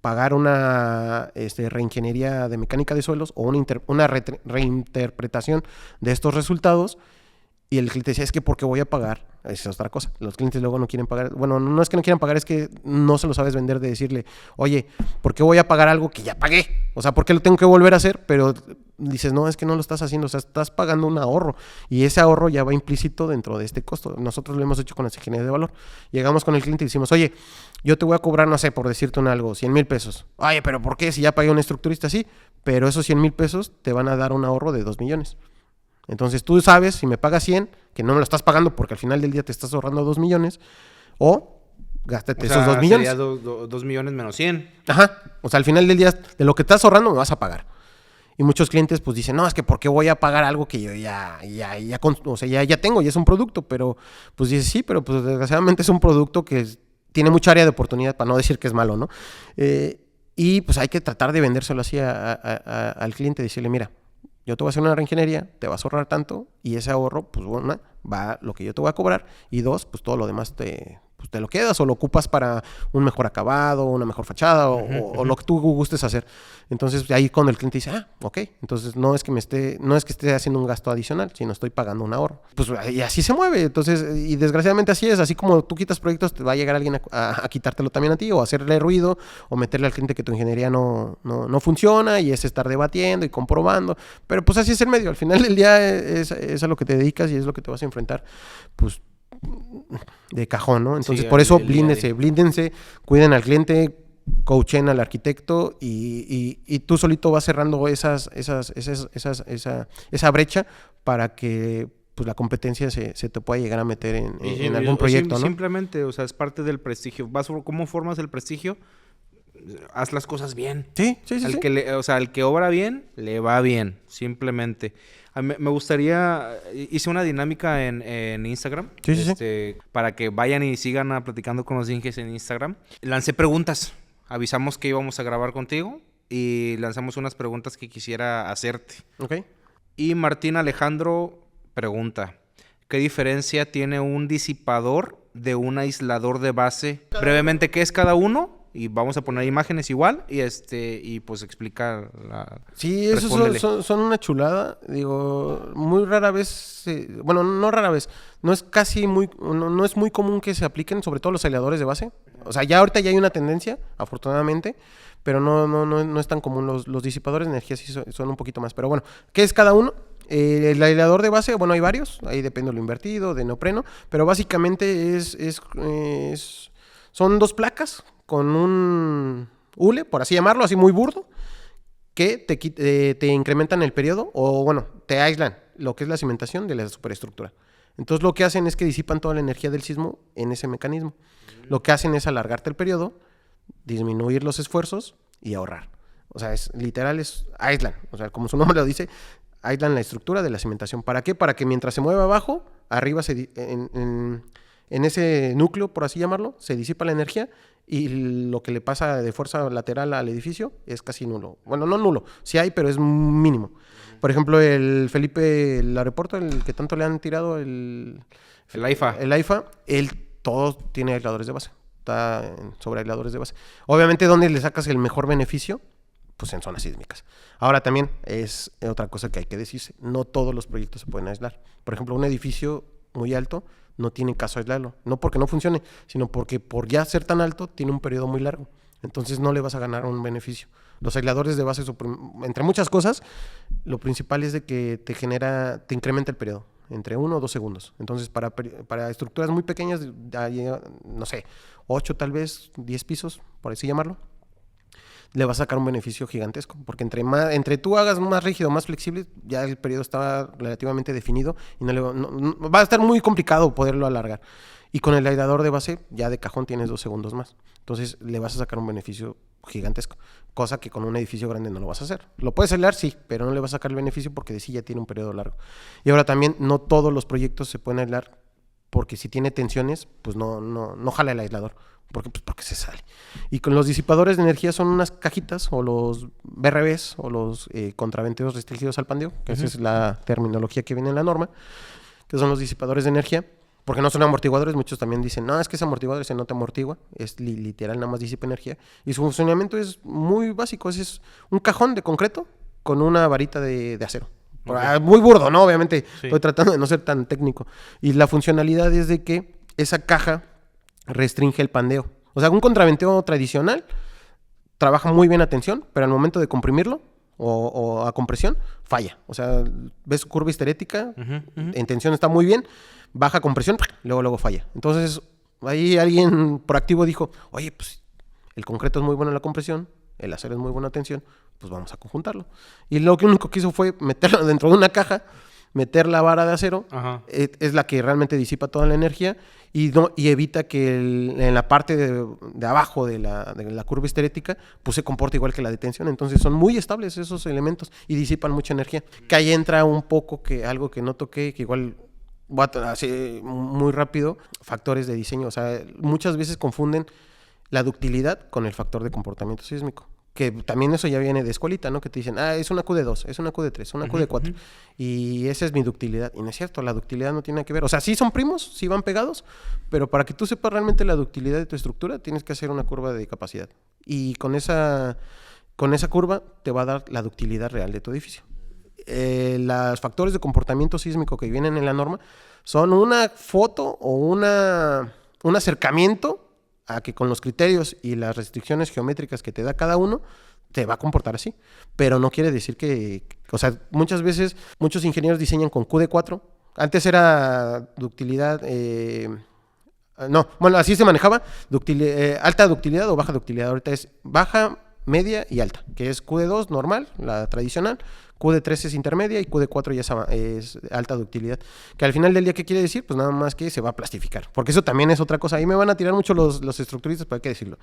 pagar una reingeniería de mecánica de suelos o una reinterpretación de estos resultados? Y el cliente decía, es que ¿por qué voy a pagar? Esa es otra cosa. Los clientes luego no quieren pagar. Bueno, no es que no quieran pagar, es que no se lo sabes vender de decirle, oye, ¿por qué voy a pagar algo que ya pagué? O sea, ¿por qué lo tengo que volver a hacer? Pero dices, no, es que no lo estás haciendo. O sea, estás pagando un ahorro. Y ese ahorro ya va implícito dentro de este costo. Nosotros lo hemos hecho con las ingenierías de valor. Llegamos con el cliente y decimos, oye, yo te voy a cobrar, no sé, por decirte algo, 100,000 pesos. Oye, ¿pero por qué? Si ya pagué a un estructurista, sí. Pero esos 100,000 pesos te van a dar un ahorro de 2 millones. Entonces tú sabes, si me pagas 100, que no me lo estás pagando porque al final del día te estás ahorrando 2 millones, o gástate esos 2 millones. Sería 2 millones menos 100. Ajá, o sea, al final del día, de lo que estás ahorrando me vas a pagar. Y muchos clientes pues dicen, no, es que ¿por qué voy a pagar algo que yo ya tengo, ya es un producto? Pero pues dices, sí, pero pues desgraciadamente es un producto que tiene mucha área de oportunidad, para no decir que es malo, ¿no? Y pues hay que tratar de vendérselo así al cliente, decirle, mira, yo te voy a hacer una reingeniería, te vas a ahorrar tanto, y ese ahorro, pues bueno, va lo que yo te voy a cobrar, y 2, pues todo lo demás te lo quedas o lo ocupas para un mejor acabado, una mejor fachada o lo que tú gustes hacer. Entonces ahí cuando el cliente dice, ok, entonces no es que esté haciendo un gasto adicional, sino estoy pagando un ahorro. Pues y así se mueve. Entonces, y desgraciadamente así es, así como tú quitas proyectos, te va a llegar alguien a quitártelo también a ti, o hacerle ruido, o meterle al cliente que tu ingeniería no funciona, y es estar debatiendo y comprobando. Pero pues así es el medio. Al final del día es a lo que te dedicas y es lo que te vas a enfrentar, pues de cajón, ¿no? Entonces, por eso blíndense, cuiden al cliente, coachen al arquitecto, y tú solito vas cerrando esa brecha para que pues la competencia se te pueda llegar a meter en algún proyecto, ¿no? Simplemente, o sea, es parte del prestigio. ¿Cómo formas el prestigio? Haz las cosas bien. Sí. El que obra bien, le va bien, simplemente. Me gustaría, hice una dinámica en Instagram, para que vayan y sigan platicando con los Inges en Instagram. Lancé preguntas, avisamos que íbamos a grabar contigo y lanzamos unas preguntas que quisiera hacerte. Ok. Y Martín Alejandro pregunta, ¿qué diferencia tiene un disipador de un aislador de base? Brevemente, ¿qué es cada uno? Y vamos a poner imágenes igual y pues explica Sí, esos son una chulada. Digo, muy rara vez, bueno, no rara vez, no es muy común que se apliquen, sobre todo los aisladores de base. O sea, ya ahorita ya hay una tendencia, afortunadamente, pero no es tan común. Los disipadores de energía sí son un poquito más. Pero bueno, ¿qué es cada uno? El aislador de base, bueno, hay varios, ahí depende de lo invertido, de neopreno, pero básicamente son 2 placas con un hule, por así llamarlo, así muy burdo, que te incrementan el periodo, o bueno, te aíslan lo que es la cimentación de la superestructura. Entonces lo que hacen es que disipan toda la energía del sismo en ese mecanismo. Lo que hacen es alargarte el periodo, disminuir los esfuerzos y ahorrar. O sea, aíslan. O sea, como su nombre lo dice, aíslan la estructura de la cimentación. ¿Para qué? Para que mientras se mueve abajo, arriba en ese núcleo, por así llamarlo, se disipa la energía y lo que le pasa de fuerza lateral al edificio es casi nulo. Bueno, no nulo, sí hay, pero es mínimo. Por ejemplo, el Felipe, el aeropuerto, el que tanto le han tirado, el AIFA. El AIFA, todo tiene aisladores de base. Está sobre aisladores de base. Obviamente, ¿dónde le sacas el mejor beneficio? Pues en zonas sísmicas. Ahora también es otra cosa que hay que decirse. No todos los proyectos se pueden aislar. Por ejemplo, un edificio muy alto no tiene caso aislarlo. No porque no funcione, sino porque por ya ser tan alto tiene un periodo muy largo. Entonces no le vas a ganar un beneficio. Los aisladores de base, entre muchas cosas, lo principal es de que te incrementa el periodo entre 1 o 2 segundos. Entonces, para estructuras muy pequeñas, no sé, 8 tal vez, 10 pisos, por así llamarlo, le vas a sacar un beneficio gigantesco, porque entre tú hagas más rígido, más flexible, ya el periodo está relativamente definido y va a estar muy complicado poderlo alargar. Y con el aislador de base, ya de cajón tienes 2 segundos más. Entonces, le vas a sacar un beneficio gigantesco, cosa que con un edificio grande no lo vas a hacer. Lo puedes aislar, sí, pero no le vas a sacar el beneficio porque de sí ya tiene un periodo largo. Y ahora también, no todos los proyectos se pueden aislar, porque si tiene tensiones, pues no jala el aislador. Pues porque se sale. Y con los disipadores de energía son unas cajitas, o los BRBs, o los contraventeos restringidos al pandeo, que esa es la terminología que viene en la norma, que son los disipadores de energía, porque no son amortiguadores. Muchos también dicen, no, es que ese amortiguador ese no te amortigua, es literal, nada más disipa energía. Y su funcionamiento es muy básico, es un cajón de concreto con una varita de acero. Okay. Muy burdo, ¿no? Obviamente, sí. Estoy tratando de no ser tan técnico. Y la funcionalidad es de que esa caja restringe el pandeo. O sea, un contraventeo tradicional trabaja muy bien a tensión, pero al momento de comprimirlo o a compresión, falla. O sea, ves curva histerética, en tensión está muy bien, baja compresión, luego falla. Entonces, ahí alguien proactivo dijo, oye, pues el concreto es muy bueno en la compresión, el acero es muy bueno a tensión, pues vamos a conjuntarlo. Y lo único que hizo fue meterlo dentro de una caja, meter la vara de acero, es la que realmente disipa toda la energía y evita que en la parte de abajo de la curva histerética pues se comporte igual que la de tensión. Entonces son muy estables esos elementos y disipan mucha energía. Que ahí entra un poco algo que no toqué, que igual voy a hacer muy rápido, factores de diseño. O sea, muchas veces confunden la ductilidad con el factor de comportamiento sísmico. Que también eso ya viene de escuelita, ¿no? Que te dicen, es una Q de 2, es una Q de 3, una Q de 4. Y esa es mi ductilidad. Y no es cierto, la ductilidad no tiene nada que ver. O sea, sí son primos, sí van pegados, pero para que tú sepas realmente la ductilidad de tu estructura, tienes que hacer una curva de capacidad. Y con esa curva te va a dar la ductilidad real de tu edificio. Los factores de comportamiento sísmico que vienen en la norma son una foto o un acercamiento a que con los criterios y las restricciones geométricas que te da cada uno, te va a comportar así. Pero no quiere decir o sea, muchas veces, muchos ingenieros diseñan con Q de 4. Antes era ductilidad, así se manejaba, alta ductilidad o baja ductilidad. Ahorita es baja, media y alta, que es Q de 2 normal, la tradicional, Q de 3 es intermedia y Q de 4 ya es alta ductilidad. Que al final del día, ¿qué quiere decir? Pues nada más que se va a plastificar. Porque eso también es otra cosa. Ahí me van a tirar mucho los estructuristas, pero hay que decirlo.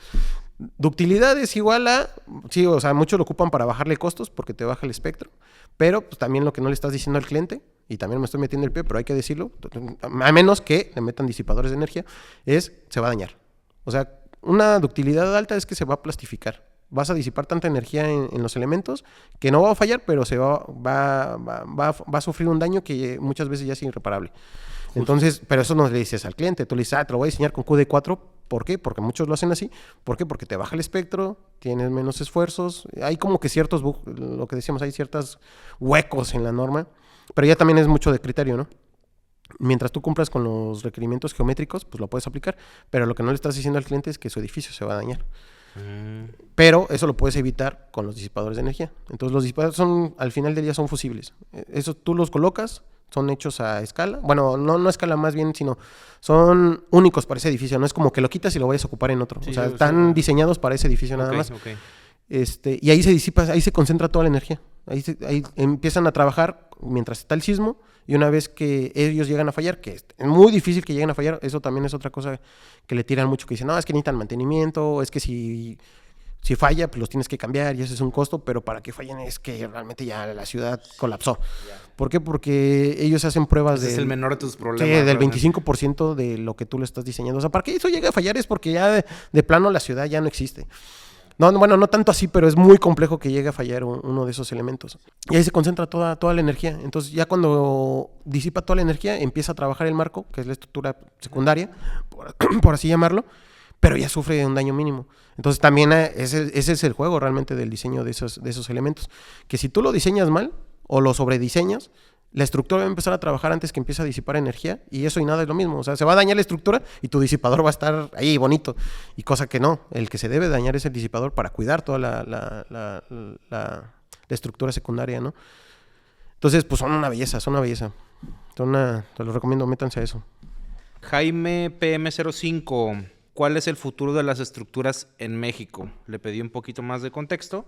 Ductilidad es igual a... Sí, o sea, muchos lo ocupan para bajarle costos porque te baja el espectro. Pero pues también lo que no le estás diciendo al cliente, y también me estoy metiendo el pie, pero hay que decirlo, a menos que le metan disipadores de energía, se va a dañar. O sea, una ductilidad alta es que se va a plastificar. Vas a disipar tanta energía en los elementos que no va a fallar, pero va a sufrir un daño que muchas veces ya es irreparable. Justo. Entonces, pero eso no le dices al cliente. Tú le dices, te lo voy a diseñar con Q de 4. ¿Por qué? Porque muchos lo hacen así. ¿Por qué? Porque te baja el espectro, tienes menos esfuerzos. Hay como que ciertos, lo que decíamos, hay ciertos huecos en la norma. Pero ya también es mucho de criterio, ¿no? Mientras tú cumplas con los requerimientos geométricos, pues lo puedes aplicar. Pero lo que no le estás diciendo al cliente es que su edificio se va a dañar. Pero eso lo puedes evitar con los disipadores de energía. Entonces los disipadores al final del día son fusibles. Eso tú los colocas, son hechos a escala. Bueno, no a escala más bien, sino son únicos para ese edificio. No es como que lo quitas y lo vayas a ocupar en otro. Sí, o sea, están diseñados para ese edificio nada más. Okay. Y ahí se disipa, ahí se concentra toda la energía. Ahí empiezan a trabajar mientras está el sismo, y una vez que ellos llegan a fallar, que es muy difícil que lleguen a fallar, eso también es otra cosa que le tiran mucho, que dicen, no, es que necesitan mantenimiento, es que si Si falla, pues los tienes que cambiar y ese es un costo, pero para que fallen es que realmente ya la ciudad colapsó. ¿Por qué? Porque ellos hacen pruebas Ese es el menor de tus problemas. Sí, del realmente. 25% de lo que tú le estás diseñando. O sea, para que eso llegue a fallar es porque ya de plano la ciudad ya no existe. No, bueno, no tanto así, pero es muy complejo que llegue a fallar uno de esos elementos. Y ahí se concentra toda la energía. Entonces ya cuando disipa toda la energía, empieza a trabajar el marco, que es la estructura secundaria, por así llamarlo, pero ya sufre un daño mínimo. Entonces también ese es el juego realmente del diseño de esos elementos. Que si tú lo diseñas mal o lo sobrediseñas, la estructura va a empezar a trabajar antes que empiece a disipar energía y eso y nada es lo mismo. O sea, se va a dañar la estructura y tu disipador va a estar ahí bonito. Y cosa que no, el que se debe dañar es el disipador para cuidar toda la estructura secundaria, ¿no? Entonces, pues son una belleza. Te lo recomiendo, métanse a eso. Jaime PM05, ¿cuál es el futuro de las estructuras en México? Le pedí un poquito más de contexto.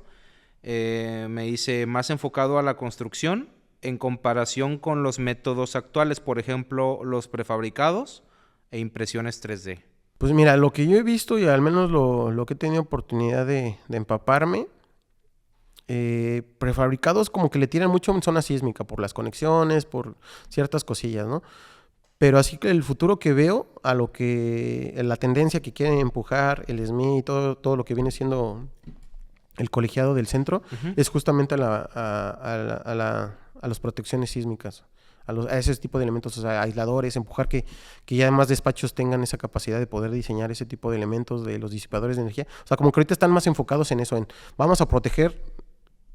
Me dice, más enfocado a la construcción en comparación con los métodos actuales, por ejemplo, los prefabricados e impresiones 3D. Pues mira, lo que yo he visto y al menos lo que he tenido oportunidad de empaparme, prefabricados como que le tiran mucho en zona sísmica por las conexiones, por ciertas cosillas, ¿no? Pero así que el futuro que veo, a lo que la tendencia que quieren empujar el SMI y todo lo que viene siendo el colegiado del centro, es justamente a las protecciones sísmicas, a ese tipo de elementos, o sea, aisladores, empujar que ya más despachos tengan esa capacidad de poder diseñar ese tipo de elementos de los disipadores de energía. O sea, como que ahorita están más enfocados en eso, en vamos a proteger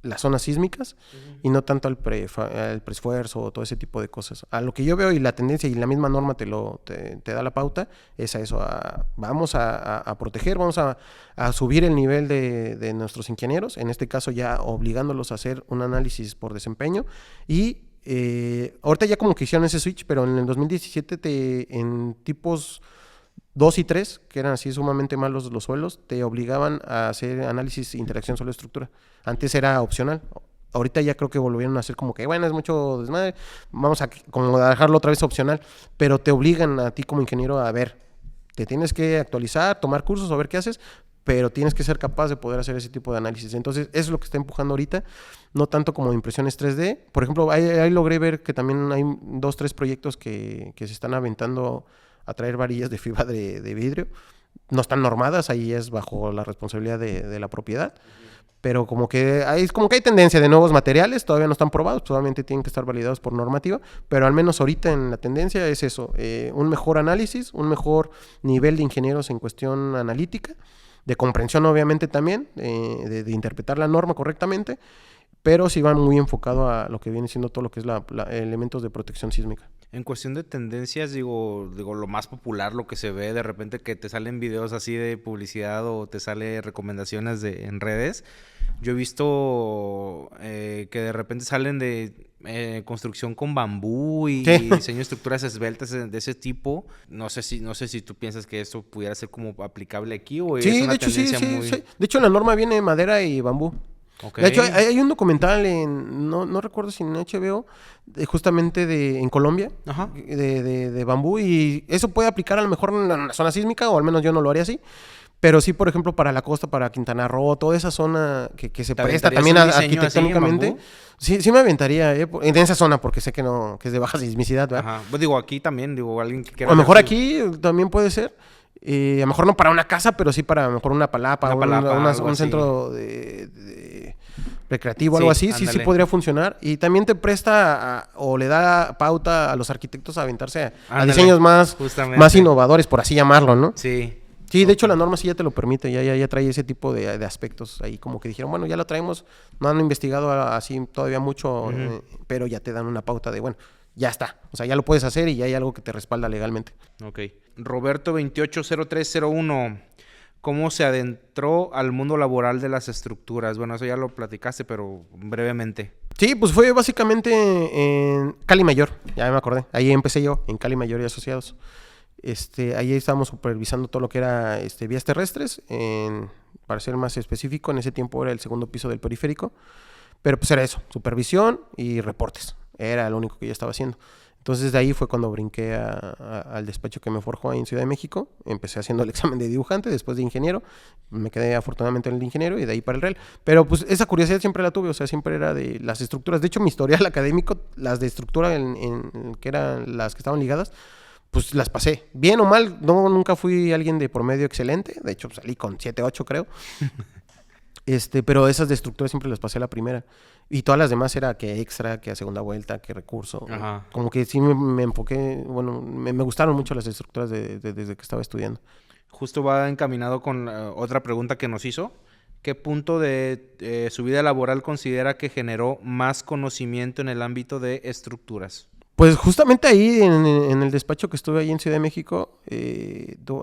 las zonas sísmicas y no tanto al preesfuerzo o todo ese tipo de cosas. A lo que yo veo y la tendencia y la misma norma te da la pauta es a eso, vamos a proteger, vamos a subir el nivel de nuestros ingenieros, en este caso ya obligándolos a hacer un análisis por desempeño y ahorita ya como que hicieron ese switch, pero en el 2017 en tipos 2 y 3, que eran así sumamente malos los suelos, te obligaban a hacer análisis de interacción suelo-estructura. Antes era opcional. Ahorita ya creo que volvieron a hacer como que, bueno, es mucho desmadre, vamos a dejarlo otra vez opcional, pero te obligan a ti como ingeniero a ver, te tienes que actualizar, tomar cursos, a ver qué haces, pero tienes que ser capaz de poder hacer ese tipo de análisis. Entonces, eso es lo que está empujando ahorita, no tanto como impresiones 3D. Por ejemplo, ahí logré ver que también hay 2, 3 proyectos que se están aventando a traer varillas de fibra de vidrio. No están normadas, ahí es bajo la responsabilidad de la propiedad. Pero como que hay tendencia de nuevos materiales, todavía no están probados, solamente tienen que estar validados por normativa, pero al menos ahorita en la tendencia es eso, un mejor análisis, un mejor nivel de ingenieros en cuestión analítica, de comprensión obviamente también, de interpretar la norma correctamente, pero sí van muy enfocado a lo que viene siendo todo lo que es elementos de protección sísmica. En cuestión de tendencias, digo, lo más popular, lo que se ve de repente que te salen videos así de publicidad o te sale recomendaciones en redes. Yo he visto que de repente salen de construcción con bambú y diseño de estructuras esbeltas de ese tipo. No sé si tú piensas que eso pudiera ser como aplicable aquí o sí, es una de hecho, tendencia sí. muy... De hecho, la norma viene de madera y bambú. Okay. De hecho, hay un documental no recuerdo si en HBO, justamente en Colombia, de bambú, y eso puede aplicar a lo mejor en la zona sísmica, o al menos yo no lo haría así, pero sí, por ejemplo, para la costa, para Quintana Roo, toda esa zona que se presta también arquitectónicamente. Sí me aventaría en esa zona, porque sé que es de baja sismicidad, ¿verdad? Ajá. Pues digo, aquí también, alguien que quiera... A lo mejor aquí también puede ser. A lo mejor no para una casa, pero sí para a lo mejor una palapa, un centro de recreativo, algo así, sí podría funcionar. Y también te presta o le da pauta a los arquitectos a aventarse a diseños más innovadores, por así llamarlo, ¿no? Sí. Sí, de hecho la norma sí ya te lo permite, ya trae ese tipo de aspectos ahí, como que dijeron, bueno, ya lo traemos, no han investigado así todavía mucho, pero ya te dan una pauta de, bueno, ya está, o sea, ya lo puedes hacer y ya hay algo que te respalda legalmente. Ok. Roberto 280301, ¿cómo se adentró al mundo laboral de las estructuras? Bueno, eso ya lo platicaste, pero brevemente. Sí, pues fue básicamente en Cali Mayor, ya me acordé, ahí empecé yo, en Cali Mayor y Asociados. Ahí estábamos supervisando todo lo que era vías terrestres, para ser más específico, en ese tiempo era el segundo piso del periférico, pero pues era eso, supervisión y reportes, era lo único que yo estaba haciendo. Entonces de ahí fue cuando brinqué al despacho que me forjó ahí en Ciudad de México. Empecé haciendo el examen de dibujante, después de ingeniero. Me quedé afortunadamente en el de ingeniero y de ahí para el REL. Pero pues esa curiosidad siempre la tuve, o sea, siempre era de las estructuras. De hecho, mi historial académico, las de estructura que eran las que estaban ligadas, pues las pasé. Bien o mal, no, nunca fui alguien de promedio excelente. De hecho, salí con 7, 8 creo. Pero esas de estructura siempre las pasé a la primera. Y todas las demás era que extra, que a segunda vuelta, que recurso. Ajá. Como que sí me enfoqué, bueno, me gustaron mucho las estructuras desde que estaba estudiando. Justo va encaminado con otra pregunta que nos hizo. ¿Qué punto de su vida laboral considera que generó más conocimiento en el ámbito de estructuras? Pues justamente ahí en el despacho que estuve ahí en Ciudad de México,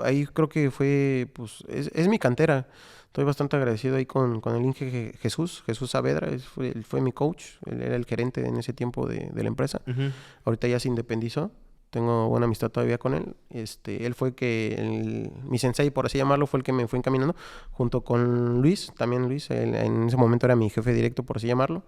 ahí creo que fue, pues es mi cantera. Estoy bastante agradecido ahí con el Inge Jesús Saavedra, él fue mi coach, él era el gerente en ese tiempo de la empresa. Uh-huh. Ahorita ya se independizó, tengo buena amistad todavía con él. Él fue mi sensei, por así llamarlo, fue el que me fue encaminando, junto con Luis, también Luis, él en ese momento era mi jefe directo, por así llamarlo.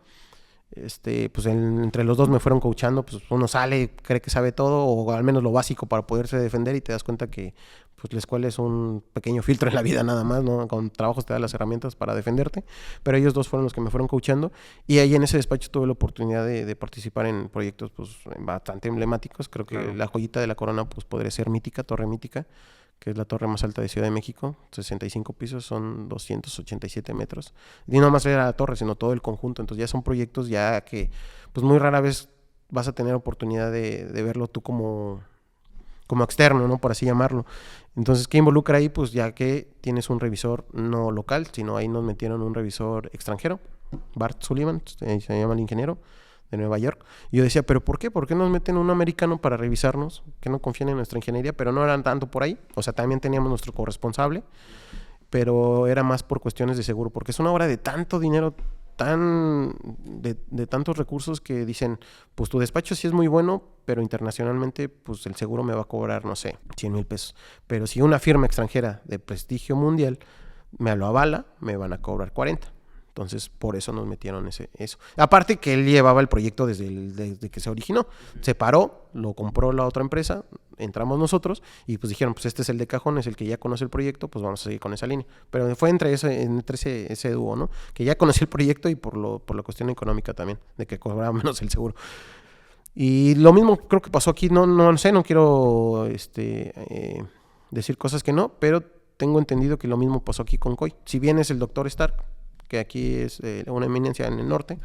Pues entre los dos me fueron coachando, pues uno sale, cree que sabe todo, o al menos lo básico para poderse defender, y te das cuenta que pues la escuela es un pequeño filtro en la vida nada más, ¿no? Con trabajos te da las herramientas para defenderte, pero ellos dos fueron los que me fueron coachando, y ahí en ese despacho tuve la oportunidad de participar en proyectos pues bastante emblemáticos. Creo que la joyita de la corona pues podría ser Mítica, Torre Mítica, que es la torre más alta de Ciudad de México, 65 pisos, son 287 metros. Y no más era la torre, sino todo el conjunto. Entonces ya son proyectos ya que pues muy rara vez vas a tener oportunidad de verlo tú como externo, ¿no? Por así llamarlo. Entonces, ¿qué involucra ahí? Pues ya que tienes un revisor no local, sino ahí nos metieron un revisor extranjero, Bart Sullivan, se llama el ingeniero, de Nueva York. Y yo decía, ¿pero por qué? ¿Por qué nos meten un americano para revisarnos? Que no confían en nuestra ingeniería, pero no eran tanto por ahí. O sea, también teníamos nuestro corresponsable, pero era más por cuestiones de seguro, porque es una obra de tanto dinero, de tantos recursos, que dicen, pues tu despacho sí es muy bueno, pero internacionalmente, pues el seguro me va a cobrar, no sé, 100,000 pesos. Pero si una firma extranjera de prestigio mundial me lo avala, me van a cobrar 40. Entonces, por eso nos metieron eso. Aparte que él llevaba el proyecto desde que se originó. Se paró, lo compró la otra empresa, entramos nosotros y pues dijeron, pues este es el de cajón, es el que ya conoce el proyecto, pues vamos a seguir con esa línea. Pero fue entre ese dúo, ¿no? Que ya conocía el proyecto y por la cuestión económica también, de que cobraba menos el seguro. Y lo mismo creo que pasó aquí, no sé, no quiero decir cosas que no, pero tengo entendido que lo mismo pasó aquí con COI. Si bien es el Dr. Stark, que aquí es una eminencia en el norte,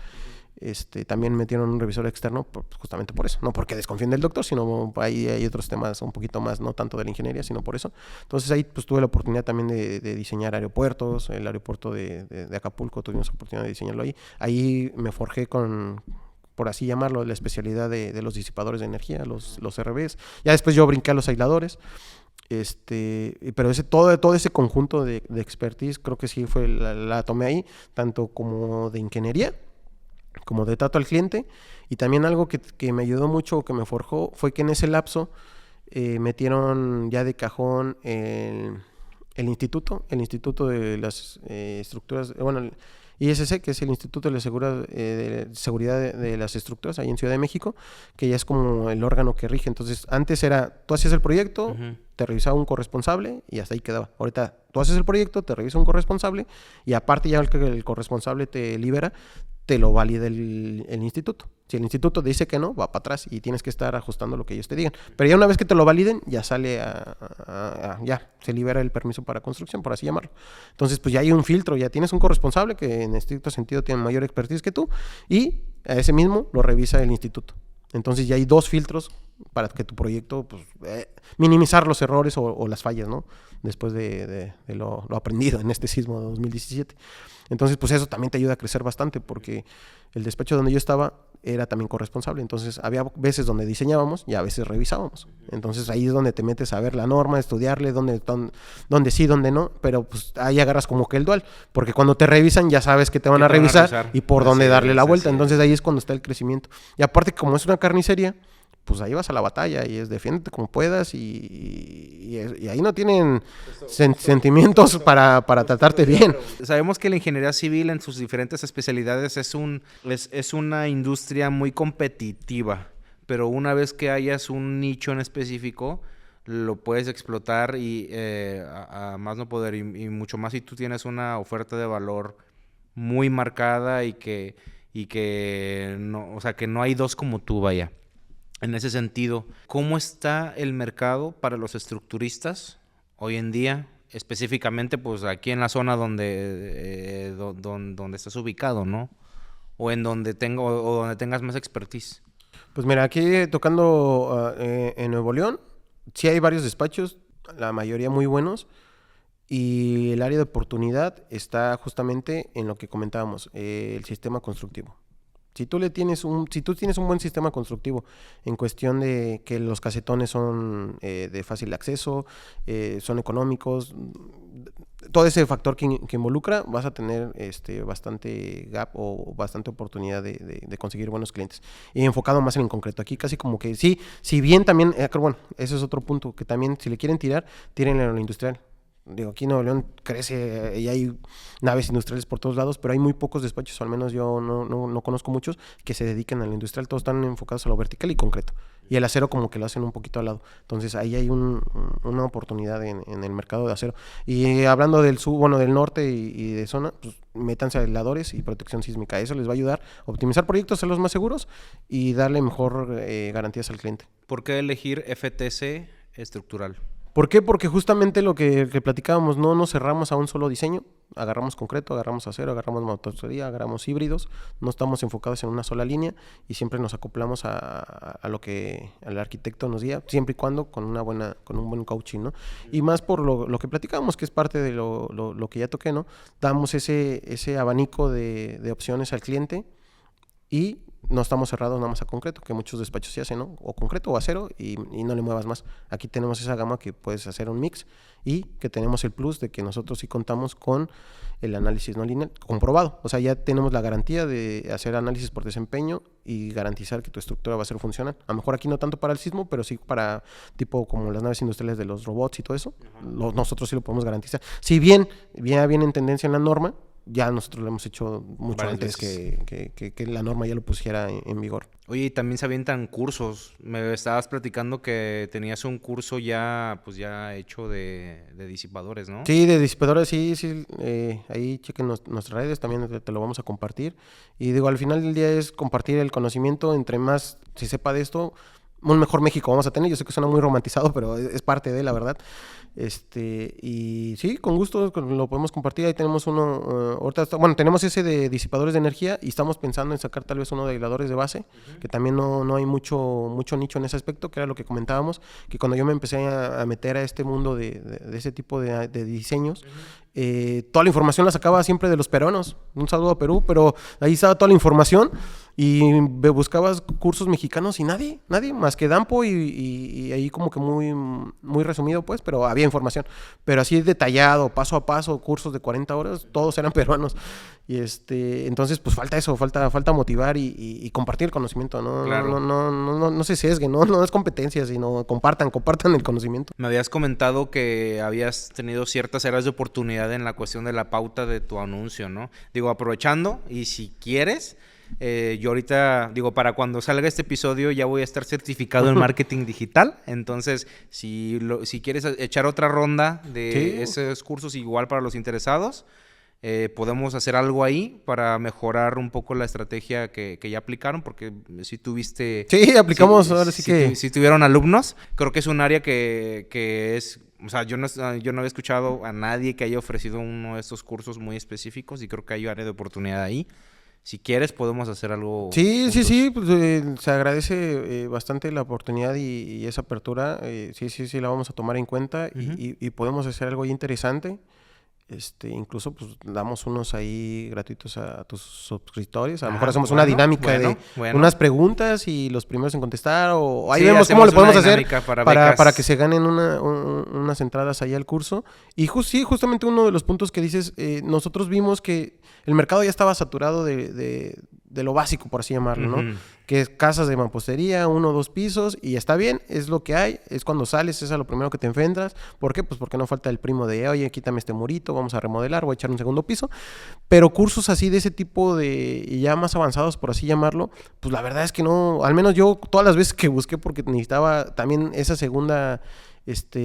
también metieron un revisor externo justamente por eso, no porque desconfíen del doctor, sino ahí hay otros temas un poquito más, no tanto de la ingeniería, sino por eso. Entonces ahí pues tuve la oportunidad también de diseñar aeropuertos, el aeropuerto de Acapulco, tuvimos la oportunidad de diseñarlo ahí me forjé por así llamarlo, la especialidad de los disipadores de energía, los RBs. Ya después yo brinqué a los aisladores. Pero todo ese conjunto de expertise creo que sí la tomé ahí, tanto como de ingeniería, como de trato al cliente. Y también algo que me ayudó mucho, que me forjó, fue que en ese lapso metieron ya de cajón el instituto de las estructuras, bueno, ISC, que es el Instituto de Seguridad de las Estructuras, ahí en Ciudad de México, que ya es como el órgano que rige. Entonces, antes tú hacías el proyecto, uh-huh, te revisaba un corresponsable y hasta ahí quedaba. Ahorita, tú haces el proyecto, te revisa un corresponsable y aparte ya el corresponsable te libera, te lo valida el instituto. Si el instituto dice que no, va para atrás y tienes que estar ajustando lo que ellos te digan. Pero ya una vez que te lo validen, ya sale ya se libera el permiso para construcción, por así llamarlo. Entonces, pues ya hay un filtro, ya tienes un corresponsable que en estricto sentido tiene mayor expertise que tú y a ese mismo lo revisa el instituto. Entonces ya hay 2 filtros para que tu proyecto, pues, minimizar los errores o las fallas, ¿no? Después de lo aprendido en este sismo de 2017. Entonces, pues eso también te ayuda a crecer bastante, porque el despacho donde yo estaba era también corresponsable. Entonces, había veces donde diseñábamos y a veces revisábamos. Entonces, ahí es donde te metes a ver la norma, estudiarle, dónde sí, dónde no. Pero, pues, ahí agarras como que el dual. Porque cuando te revisan, ya sabes que te van a revisar y por dónde darle la vuelta. Entonces, ahí es cuando está el crecimiento. Y aparte, como es una carnicería, pues ahí vas a la batalla y es defiéndete como puedas y ahí no tienen sentimientos para tratarte bien. Sabemos que la ingeniería civil en sus diferentes especialidades es una industria muy competitiva, pero una vez que hayas un nicho en específico, lo puedes explotar y a más no poder, y mucho más si tú tienes una oferta de valor muy marcada y que no, o sea, que no hay dos como tú, vaya. En ese sentido, ¿cómo está el mercado para los estructuristas hoy en día? Específicamente, pues aquí en la zona donde estás ubicado, ¿no? O en donde donde tengas más expertise. Pues mira, aquí tocando en Nuevo León, sí hay varios despachos, la mayoría muy buenos, y el área de oportunidad está justamente en lo que comentábamos, el sistema constructivo. Si tú tienes un buen sistema constructivo en cuestión de que los casetones son de fácil acceso, son económicos, todo ese factor que involucra, vas a tener bastante gap o bastante oportunidad de conseguir buenos clientes. Y enfocado más en concreto. Aquí casi como que sí, si bien también, bueno, ese es otro punto, que también si le quieren tirar, tírenle a lo industrial. Digo, aquí en Nuevo León crece y hay naves industriales por todos lados, pero hay muy pocos despachos, o al menos yo no conozco muchos que se dediquen a lo industrial. Todos están enfocados a lo vertical y concreto. Y el acero como que lo hacen un poquito al lado. Entonces ahí hay una oportunidad en el mercado de acero. Y hablando del del norte y de zona, pues métanse a aisladores y protección sísmica. Eso les va a ayudar a optimizar proyectos, hacerlos más seguros y darle mejor garantías al cliente. ¿Por qué elegir FTC estructural? ¿Por qué? Porque justamente lo que platicábamos, no nos cerramos a un solo diseño, agarramos concreto, agarramos acero, agarramos mampostería, agarramos híbridos, no estamos enfocados en una sola línea y siempre nos acoplamos a lo que el arquitecto nos guía, siempre y cuando con un buen coaching, ¿no? Y más por lo que platicábamos, que es parte de lo que ya toqué, ¿no? Damos ese abanico de opciones al cliente y no estamos cerrados nada más a concreto, que muchos despachos se hacen, ¿no? O concreto o acero y no le muevas más. Aquí tenemos esa gama que puedes hacer un mix y que tenemos el plus de que nosotros sí contamos con el análisis no lineal comprobado. O sea, ya tenemos la garantía de hacer análisis por desempeño y garantizar que tu estructura va a ser funcional. A lo mejor aquí no tanto para el sismo, pero sí para tipo como las naves industriales de los robots y todo eso. Nosotros sí lo podemos garantizar. Si bien viene en tendencia en la norma, ya nosotros lo hemos hecho mucho antes que la norma ya lo pusiera en vigor. Oye, y también se avientan cursos. Me estabas platicando que tenías un curso ya hecho de disipadores, ¿no? Sí, de disipadores, sí. Ahí chequen nuestras redes, también te lo vamos a compartir. Y digo, al final del día es compartir el conocimiento. Entre más se sepa de esto, un mejor México vamos a tener. Yo sé que suena muy romantizado, pero es parte de la verdad. Y sí, con gusto lo podemos compartir. Ahí tenemos uno, tenemos ese de disipadores de energía y estamos pensando en sacar tal vez uno de aisladores de base, que también no hay mucho nicho en ese aspecto, que era lo que comentábamos, que cuando yo me empecé a meter a este mundo de ese tipo de diseños, toda la información la sacaba siempre de los peruanos. Un saludo a Perú, pero ahí estaba toda la información y buscabas cursos mexicanos y nadie más que Dampo y ahí como que muy resumido pues, pero había información, pero así detallado, paso a paso, cursos de 40 horas, todos eran peruanos. Y entonces pues falta motivar y compartir el conocimiento, ¿no? Claro. No se sesguen, no es competencia, sino compartan el conocimiento. Me habías comentado que habías tenido ciertas áreas de oportunidad en la cuestión de la pauta de tu anuncio, ¿no? Digo, aprovechando, y si quieres, yo ahorita, para cuando salga este episodio ya voy a estar certificado en marketing digital, entonces si quieres echar otra ronda de esos cursos igual para los interesados, podemos hacer algo ahí para mejorar un poco la estrategia que ya aplicaron, porque si tuviste... Sí, aplicamos ahora sí que... Si tuvieron alumnos, creo que es un área que es... O sea, yo no había escuchado a nadie que haya ofrecido uno de estos cursos muy específicos y creo que hay área de oportunidad ahí. Si quieres, podemos hacer algo. Sí, pues, se agradece bastante la oportunidad y esa apertura. Sí, la vamos a tomar en cuenta y podemos hacer algo interesante. Incluso pues damos unos ahí gratuitos a tus suscriptores. A lo mejor hacemos una dinámica de unas preguntas y los primeros en contestar, o ahí vemos cómo le podemos hacer para que se ganen unas entradas ahí al curso. Y justamente uno de los puntos que dices, nosotros vimos que el mercado ya estaba saturado de lo básico, por así llamarlo, ¿no? Ujú. Que es casas de mampostería, 1 o 2 pisos, y está bien, es lo que hay, es cuando sales, es a lo primero que te enfrentas. ¿Por qué? Pues porque no falta el primo de, oye, quítame este murito, vamos a remodelar, voy a echar un segundo piso. Pero cursos así de ese tipo de, y ya más avanzados, por así llamarlo, pues la verdad es que no, al menos yo todas las veces que busqué, porque necesitaba también esa segunda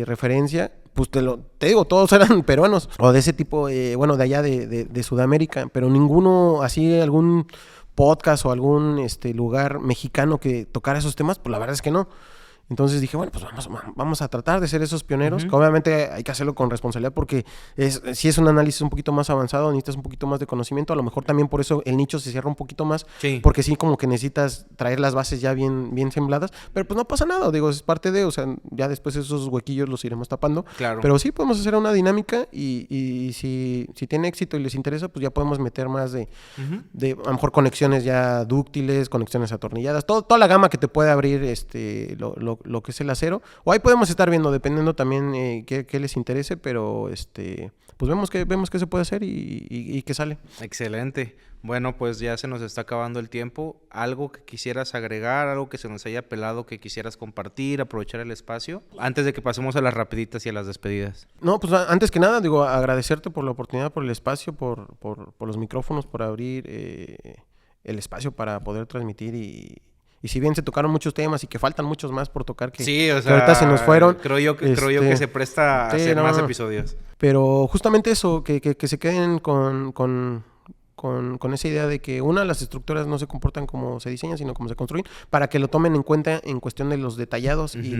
referencia, pues te digo, todos eran peruanos, o de ese tipo, bueno, de allá de Sudamérica, pero ninguno así, algún podcast o algún lugar mexicano que tocara esos temas, pues la verdad es que no. Entonces dije, bueno, pues vamos a tratar de ser esos pioneros, que obviamente hay que hacerlo con responsabilidad porque si es un análisis un poquito más avanzado, necesitas un poquito más de conocimiento, a lo mejor también por eso el nicho se cierra un poquito más, Sí. porque sí como que necesitas traer las bases ya bien sembladas, pero pues no pasa nada, digo, es parte de, o sea, ya después esos huequillos los iremos tapando, Claro. pero sí podemos hacer una dinámica y si tiene éxito y les interesa, pues ya podemos meter más de a lo mejor conexiones ya dúctiles, conexiones atornilladas, toda la gama que te puede abrir lo que es el acero, o ahí podemos estar viendo dependiendo también qué les interese, pero pues vemos qué se puede hacer y qué sale. Excelente. Bueno, pues ya se nos está acabando el tiempo. ¿Algo que quisieras agregar, algo que se nos haya pelado, que quisieras compartir, aprovechar el espacio? Antes de que pasemos a las rapiditas y a las despedidas. No, pues antes que nada, digo, agradecerte por la oportunidad, por el espacio, por los micrófonos, por abrir el espacio para poder transmitir y si bien se tocaron muchos temas y que faltan muchos más por tocar que, Sí, o sea, que ahorita se nos fueron. Creo yo que se presta a sí, hacer más episodios. Pero justamente eso, que se queden con esa idea de que las estructuras no se comportan como se diseñan, sino como se construyen, para que lo tomen en cuenta en cuestión de los detallados y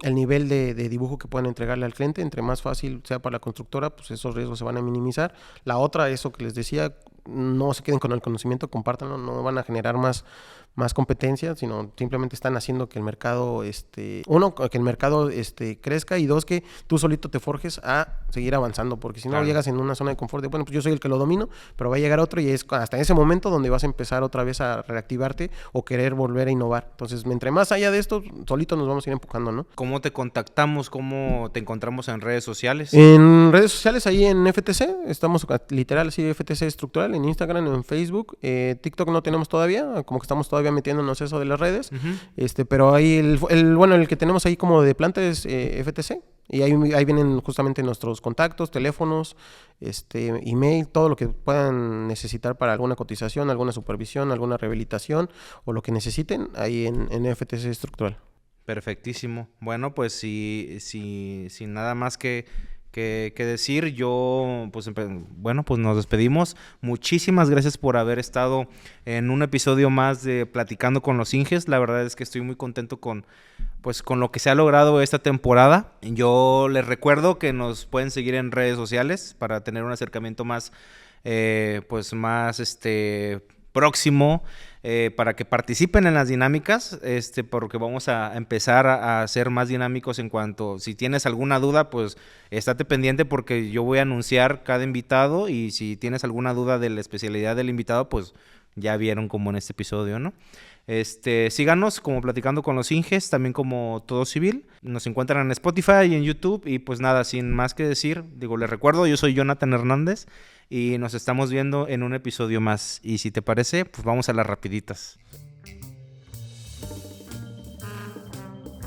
el nivel de dibujo que pueden entregarle al cliente. Entre más fácil sea para la constructora, pues esos riesgos se van a minimizar. La otra, eso que les decía, no se queden con el conocimiento, compártanlo, no van a generar más competencia, sino simplemente están haciendo que el mercado, que el mercado crezca, y dos, que tú solito te forjes a seguir avanzando, porque si no llegas en una zona de confort de, bueno, pues yo soy el que lo domino, pero va a llegar otro y es hasta ese momento donde vas a empezar otra vez a reactivarte o querer volver a innovar. Entonces, entre más allá de esto, solito nos vamos a ir empujando, ¿no? ¿Cómo te contactamos? ¿Cómo te encontramos en redes sociales? En redes sociales, ahí en FTC, estamos literal así, FTC Estructural, en Instagram, en Facebook, TikTok no tenemos todavía, como que estamos todavía metiéndonos eso de las redes, pero ahí el que tenemos ahí como de planta es FTC, y ahí vienen justamente nuestros contactos, teléfonos, email, todo lo que puedan necesitar para alguna cotización, alguna supervisión, alguna rehabilitación o lo que necesiten, ahí en FTC Estructural. Perfectísimo. Bueno, pues sin nada más que decir, yo, pues nos despedimos. Muchísimas gracias por haber estado en un episodio más de Platicando con los Inges. La verdad es que estoy muy contento con lo que se ha logrado esta temporada. Yo les recuerdo que nos pueden seguir en redes sociales para tener un acercamiento más próximo, para que participen en las dinámicas, porque vamos a empezar a ser más dinámicos en cuanto, si tienes alguna duda, pues estate pendiente porque yo voy a anunciar cada invitado, y si tienes alguna duda de la especialidad del invitado, pues ya vieron como en este episodio, ¿no? Síganos como Platicando con los Inges, también como Todo Civil. Nos encuentran en Spotify y en YouTube. Y pues nada, sin más que decir, les recuerdo, yo soy Jonathan Hernández y nos estamos viendo en un episodio más. Y si te parece, pues vamos a las rapiditas.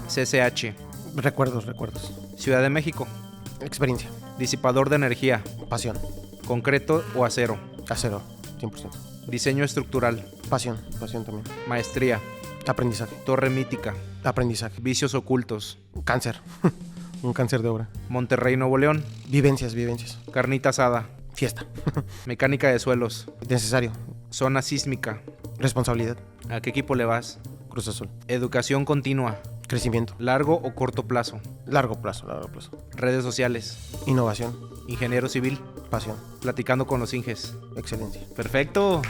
CCH. Recuerdos. Ciudad de México. Experiencia. Disipador de energía. Pasión. Concreto o acero. Acero, 100%. Diseño estructural. Pasión también. Maestría. Aprendizaje. Torre mítica. Aprendizaje. Vicios ocultos. Cáncer. Un cáncer de obra. Monterrey, Nuevo León. Vivencias. Carnita asada. Fiesta. Mecánica de suelos. Necesario. Zona sísmica. Responsabilidad. ¿A qué equipo le vas? Cruz Azul. Educación continua. Crecimiento. ¿Largo o corto plazo? Largo plazo. Redes sociales. Innovación. Ingeniero civil. Pasión. Platicando con los Inges. Excelencia. Perfecto.